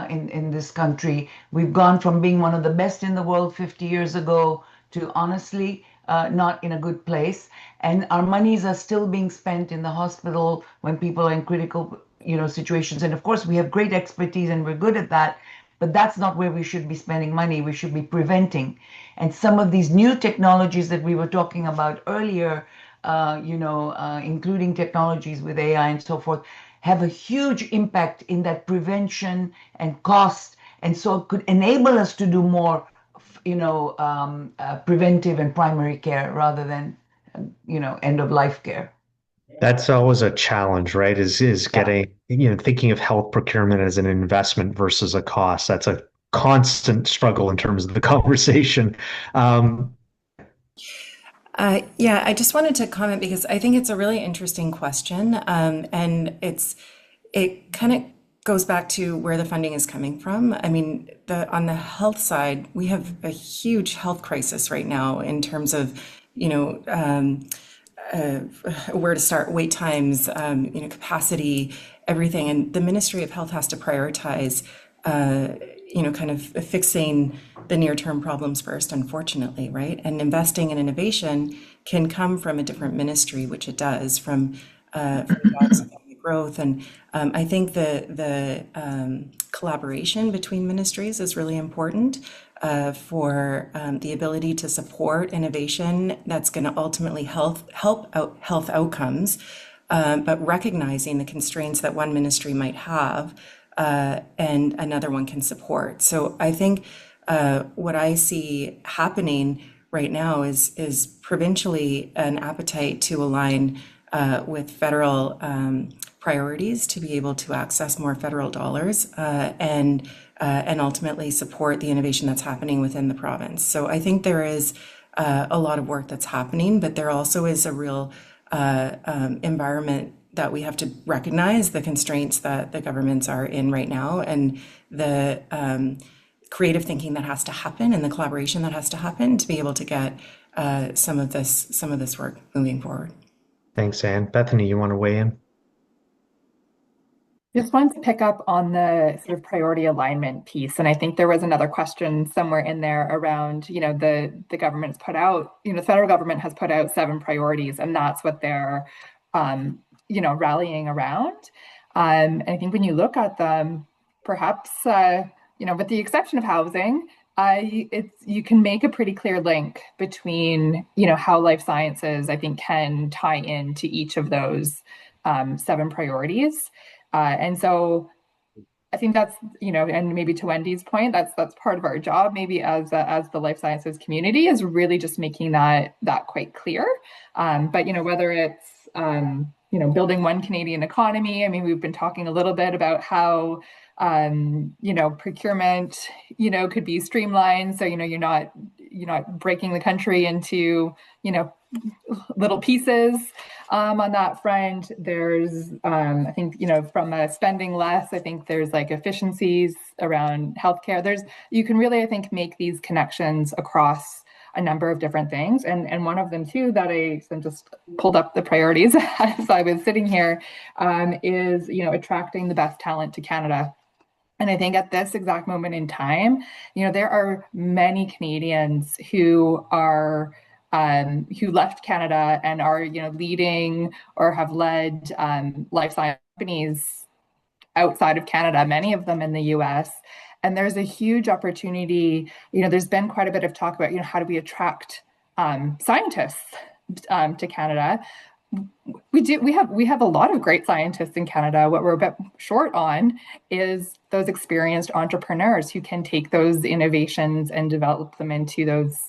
[SPEAKER 7] in this country. We've gone from being one of the best in the world 50 years ago to honestly not in a good place. And our monies are still being spent in the hospital when people are in critical situations. And of course, we have great expertise and we're good at that. But that's not where we should be spending money. We should be preventing. And some of these new technologies that we were talking about earlier, including technologies with AI and so forth, have a huge impact in that prevention and cost. And so it could enable us to do more, preventive and primary care rather than, end of life care.
[SPEAKER 2] That's always a challenge, right? Is getting, thinking of health procurement as an investment versus a cost. That's a constant struggle in terms of the conversation.
[SPEAKER 6] Yeah, I just wanted to comment because I think it's a really interesting question. And it kind of goes back to where the funding is coming from. I mean, on the health side, we have a huge health crisis right now in terms of, where to start, wait times, capacity, everything. And the Ministry of Health has to prioritize, kind of fixing the near-term problems first, unfortunately, right? And investing in innovation can come from a different ministry, which it does, from jobs and family growth. And I think the collaboration between ministries is really important for the ability to support innovation that's going to ultimately help health outcomes, but recognizing the constraints that one ministry might have and another one can support. So I think what I see happening right now is provincially an appetite to align with federal priorities to be able to access more federal dollars and ultimately support the innovation that's happening within the province. So I think there is a lot of work that's happening, but there also is a real environment that we have to recognize the constraints that the governments are in right now, and the creative thinking that has to happen and the collaboration that has to happen to be able to get some of this work moving forward.
[SPEAKER 2] Thanks, Anne. Bethany, you want to weigh in?
[SPEAKER 4] Just wanted to pick up on the sort of priority alignment piece. And I think there was another question somewhere in there around, the government's put out, the federal government has put out 7 priorities, and that's what they're, rallying around. And I think when you look at them, perhaps, with the exception of housing, you can make a pretty clear link between, how life sciences, I think, can tie into each of those 7 priorities. And so I think that's, and maybe to Wendy's point, that's part of our job, maybe as the life sciences community, is really just making that quite clear. But whether it's building one Canadian economy. I mean, we've been talking a little bit about how procurement could be streamlined, so you're not breaking the country into little pieces. On that front, there's, I think, from spending less, I think there's like efficiencies around healthcare. You can really, I think, make these connections across a number of different things. And one of them too, that I just pulled up the priorities as I was sitting here, is, attracting the best talent to Canada. And I think at this exact moment in time, there are many Canadians who who left Canada and are, leading or have led life science companies outside of Canada, many of them in the US. And there's a huge opportunity. There's been quite a bit of talk about, how do we attract scientists to Canada. We have a lot of great scientists in Canada. What we're a bit short on is those experienced entrepreneurs who can take those innovations and develop them into those,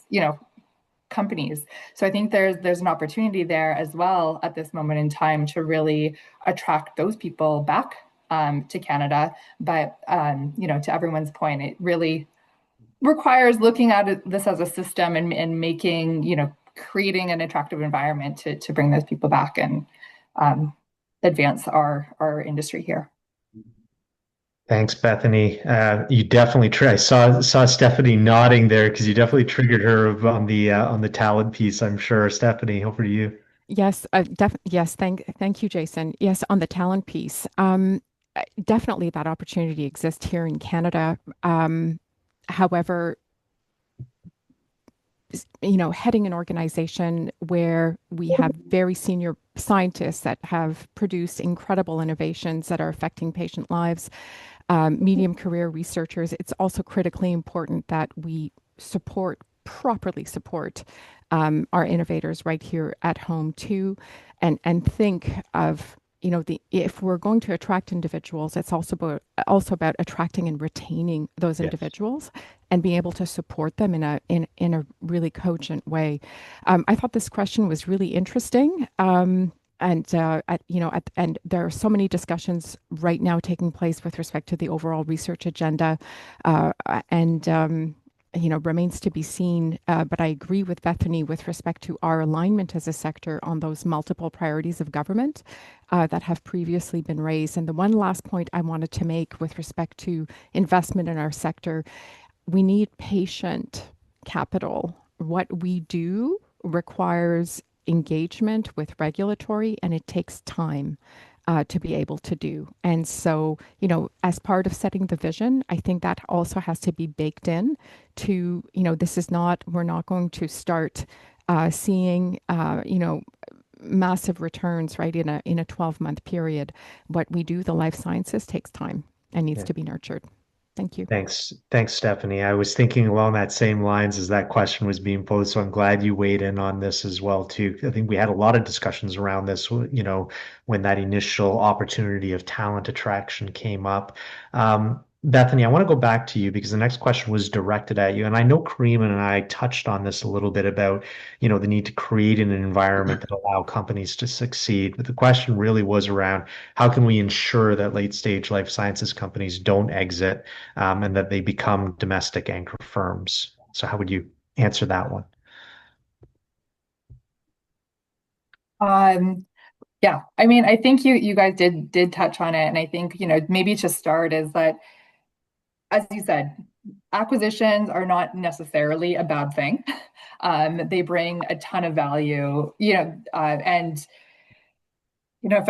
[SPEAKER 4] companies. So I think there's an opportunity there as well at this moment in time to really attract those people back to Canada. But to everyone's point, it really requires looking at this as a system and making, creating an attractive environment to bring those people back and advance our industry here.
[SPEAKER 2] Thanks, Bethany. You definitely I saw Stephanie nodding there because you definitely triggered her on the talent piece. I'm sure. Stephanie, over to you.
[SPEAKER 8] Yes, yes. Thank you, Jason. Yes, on the talent piece, definitely that opportunity exists here in Canada. However, heading an organization where we have very senior scientists that have produced incredible innovations that are affecting patient lives, medium career researchers, it's also critically important that we properly support our innovators right here at home too, and think of if we're going to attract individuals, it's also about attracting and retaining those individuals and being able to support them in a really cogent way. I thought this question was really interesting. And there are so many discussions right now taking place with respect to the overall research agenda, and remains to be seen. But I agree with Bethany with respect to our alignment as a sector on those multiple priorities of government that have previously been raised. And the one last point I wanted to make with respect to investment in our sector, we need patient capital. What we do requires engagement with regulatory, and it takes time to be able to do. And so, as part of setting the vision, I think that also has to be baked in to, we're not going to start seeing, massive returns right in a 12-month period. What we do, the life sciences, takes time and needs to be nurtured. Thank you.
[SPEAKER 2] Thanks, Stephanie. I was thinking along that same lines as that question was being posed, so I'm glad you weighed in on this as well too. I think we had a lot of discussions around this, when that initial opportunity of talent attraction came up. Bethany, I want to go back to you because the next question was directed at you. And I know Kareem and I touched on this a little bit about, the need to create an environment that allow companies to succeed. But the question really was around how can we ensure that late stage life sciences companies don't exit and that they become domestic anchor firms? So how would you answer that one?
[SPEAKER 4] Yeah, I mean, I think you guys did touch on it. And I think, maybe to start is that, as you said, acquisitions are not necessarily a bad thing. They bring a ton of value, and if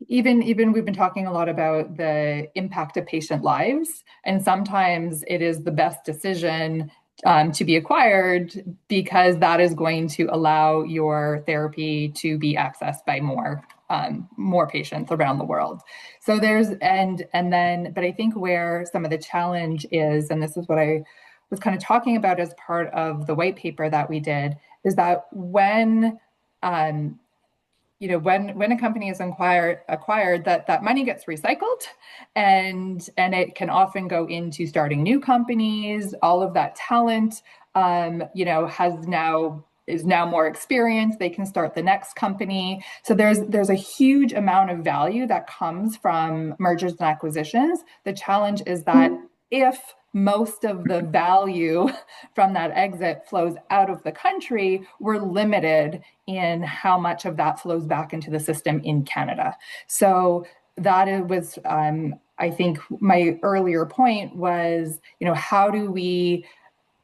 [SPEAKER 4] even we've been talking a lot about the impact of patient lives, and sometimes it is the best decision to be acquired because that is going to allow your therapy to be accessed by more more patients around the world. So there's but I think where some of the challenge is, and this is what I was kind of talking about as part of the white paper that we did, is that when when a company is acquired, that money gets recycled, and it can often go into starting new companies. All of that talent, is now more experienced. They can start the next company. So there's a huge amount of value that comes from mergers and acquisitions. The challenge is that if most of the value from that exit flows out of the country, we're limited in how much of that flows back into the system in Canada. So that was, I think my earlier point was, how do we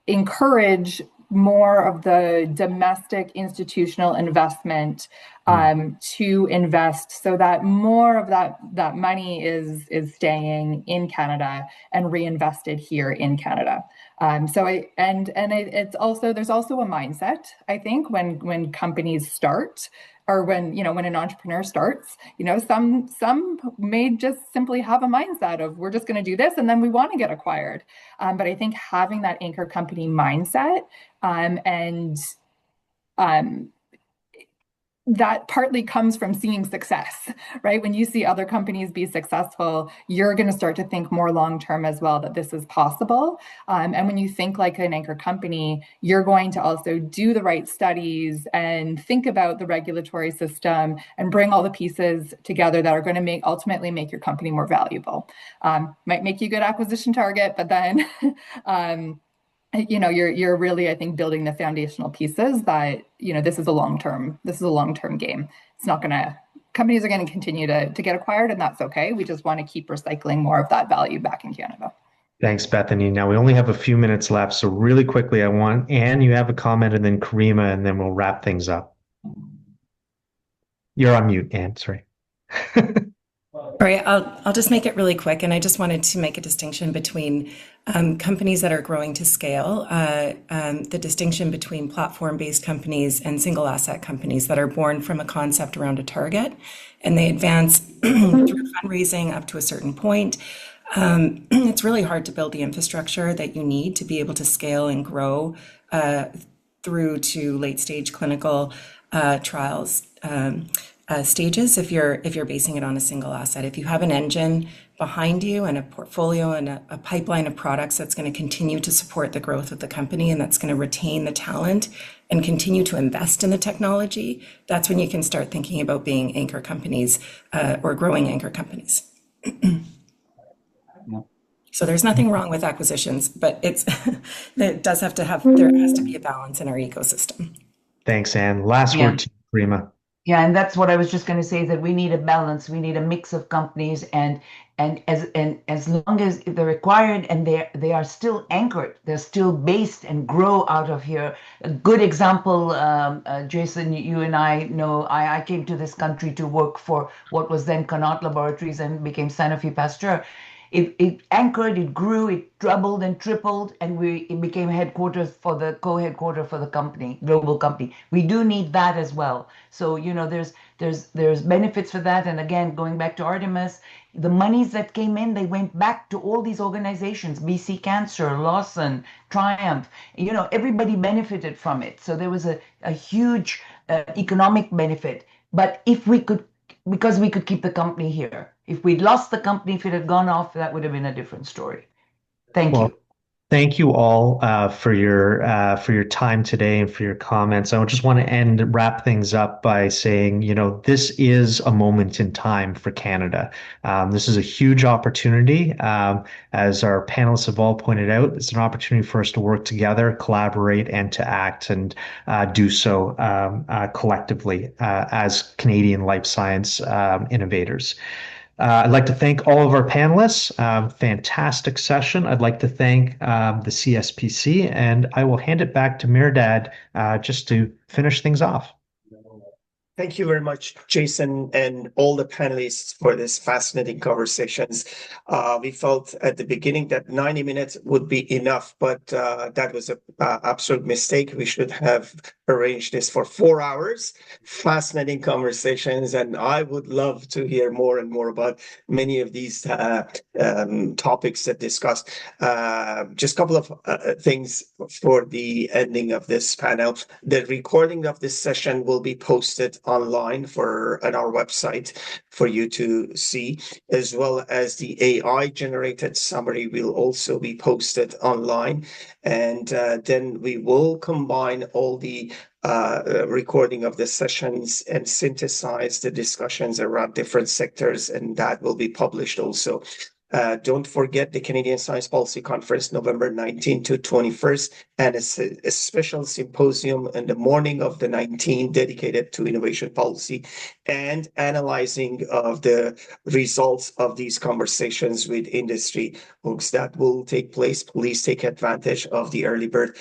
[SPEAKER 4] encourage more of the domestic institutional investment to invest, so that more of that money is staying in Canada and reinvested here in Canada. It's also, there's also a mindset, I think, when companies start, or when an entrepreneur starts, some may just simply have a mindset of, we're just going to do this and then we want to get acquired. But I think having that anchor company mindset, that partly comes from seeing success, right? When you see other companies be successful, you're going to start to think more long-term as well, that this is possible. And when you think like an anchor company, you're going to also do the right studies and think about the regulatory system and bring all the pieces together that are going to ultimately make your company more valuable. Might make you a good acquisition target, but then you're really, I think, building the foundational pieces that, this is a long-term game. It's not companies are going to continue to get acquired, and that's okay. We just want to keep recycling more of that value back in Canada.
[SPEAKER 2] Thanks, Bethany. Now we only have a few minutes left, so really quickly, I want Anne, you have a comment, and then Karima, and then we'll wrap things up. You're on mute, Anne, sorry.
[SPEAKER 6] Sorry, I'll just make it really quick, and I just wanted to make a distinction between companies that are growing to scale, the distinction between platform-based companies and single asset companies that are born from a concept around a target, and they advance through fundraising up to a certain point. It's really hard to build the infrastructure that you need to be able to scale and grow through to late-stage clinical trials. Stages if you're basing it on a single asset. If you have an engine behind you and a portfolio and a pipeline of products that's going to continue to support the growth of the company, and that's going to retain the talent and continue to invest in the technology, that's when you can start thinking about being anchor companies or growing anchor companies. So there's nothing wrong with acquisitions, but there has to be a balance in our ecosystem.
[SPEAKER 2] Thanks, Anne. Last word to Karima.
[SPEAKER 7] Yeah, and that's what I was just going to say, that we need a balance. We need a mix of companies, and as long as they're acquired and they are still anchored, they're still based and grow out of here. A good example, Jason, you and I know, I came to this country to work for what was then Connaught Laboratories and became Sanofi Pasteur. It anchored, it grew, it doubled and tripled, and it became headquarters for the co-headquarter for the company, global company. We do need that as well. So there's benefits for that. And again, going back to Artemis, the monies that came in, they went back to all these organizations: BC Cancer, Lawson, Triumph. Everybody benefited from it. So there was a huge economic benefit. But because we could keep the company here. If we'd lost the company, if it had gone off, that would have been a different story. Thank you.
[SPEAKER 2] Thank you all for your time today and for your comments. I just want to wrap things up by saying, this is a moment in time for Canada. This is a huge opportunity. As our panelists have all pointed out, it's an opportunity for us to work together, collaborate, and to act and do so collectively as Canadian life science innovators. I'd like to thank all of our panelists. Fantastic session. I'd like to thank the CSPC, and I will hand it back to Mehrdad just to finish things off.
[SPEAKER 1] Thank you very much, Jason, and all the panelists for this fascinating conversations. We felt at the beginning that 90 minutes would be enough, but that was an absolute mistake. We should have arranged this for 4 hours, fascinating conversations, and I would love to hear more and more about many of these topics that discussed. Just a couple of things for the ending of this panel. The recording of this session will be posted online on our website for you to see, as well as the AI generated summary will also be posted online. And then we will combine all the recording of the sessions and synthesize the discussions around different sectors, and that will be published also. Don't forget the Canadian Science Policy Conference, November 19th to 21st, and a special symposium in the morning of the 19th dedicated to innovation policy and analyzing of the results of these conversations with industry folks that will take place. Please take advantage of the early bird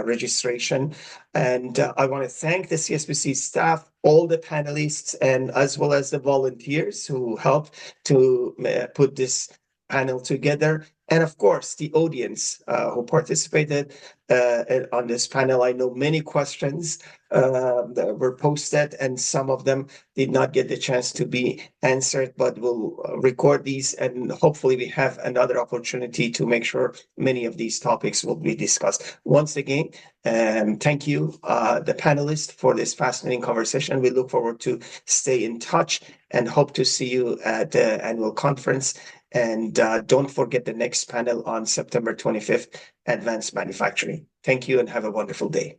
[SPEAKER 1] registration. And I want to thank the CSPC staff, all the panelists, and as well as the volunteers who helped to put this panel together, and of course the audience who participated on this panel. I know many questions that were posted, and some of them did not get the chance to be answered, but we'll record these, and hopefully we have another opportunity to make sure many of these topics will be discussed. Once again, thank you, the panelists, for this fascinating conversation. We look forward to stay in touch and hope to see you at the annual conference. And don't forget the next panel on September 25th, Advanced Manufacturing. Thank you and have a wonderful day.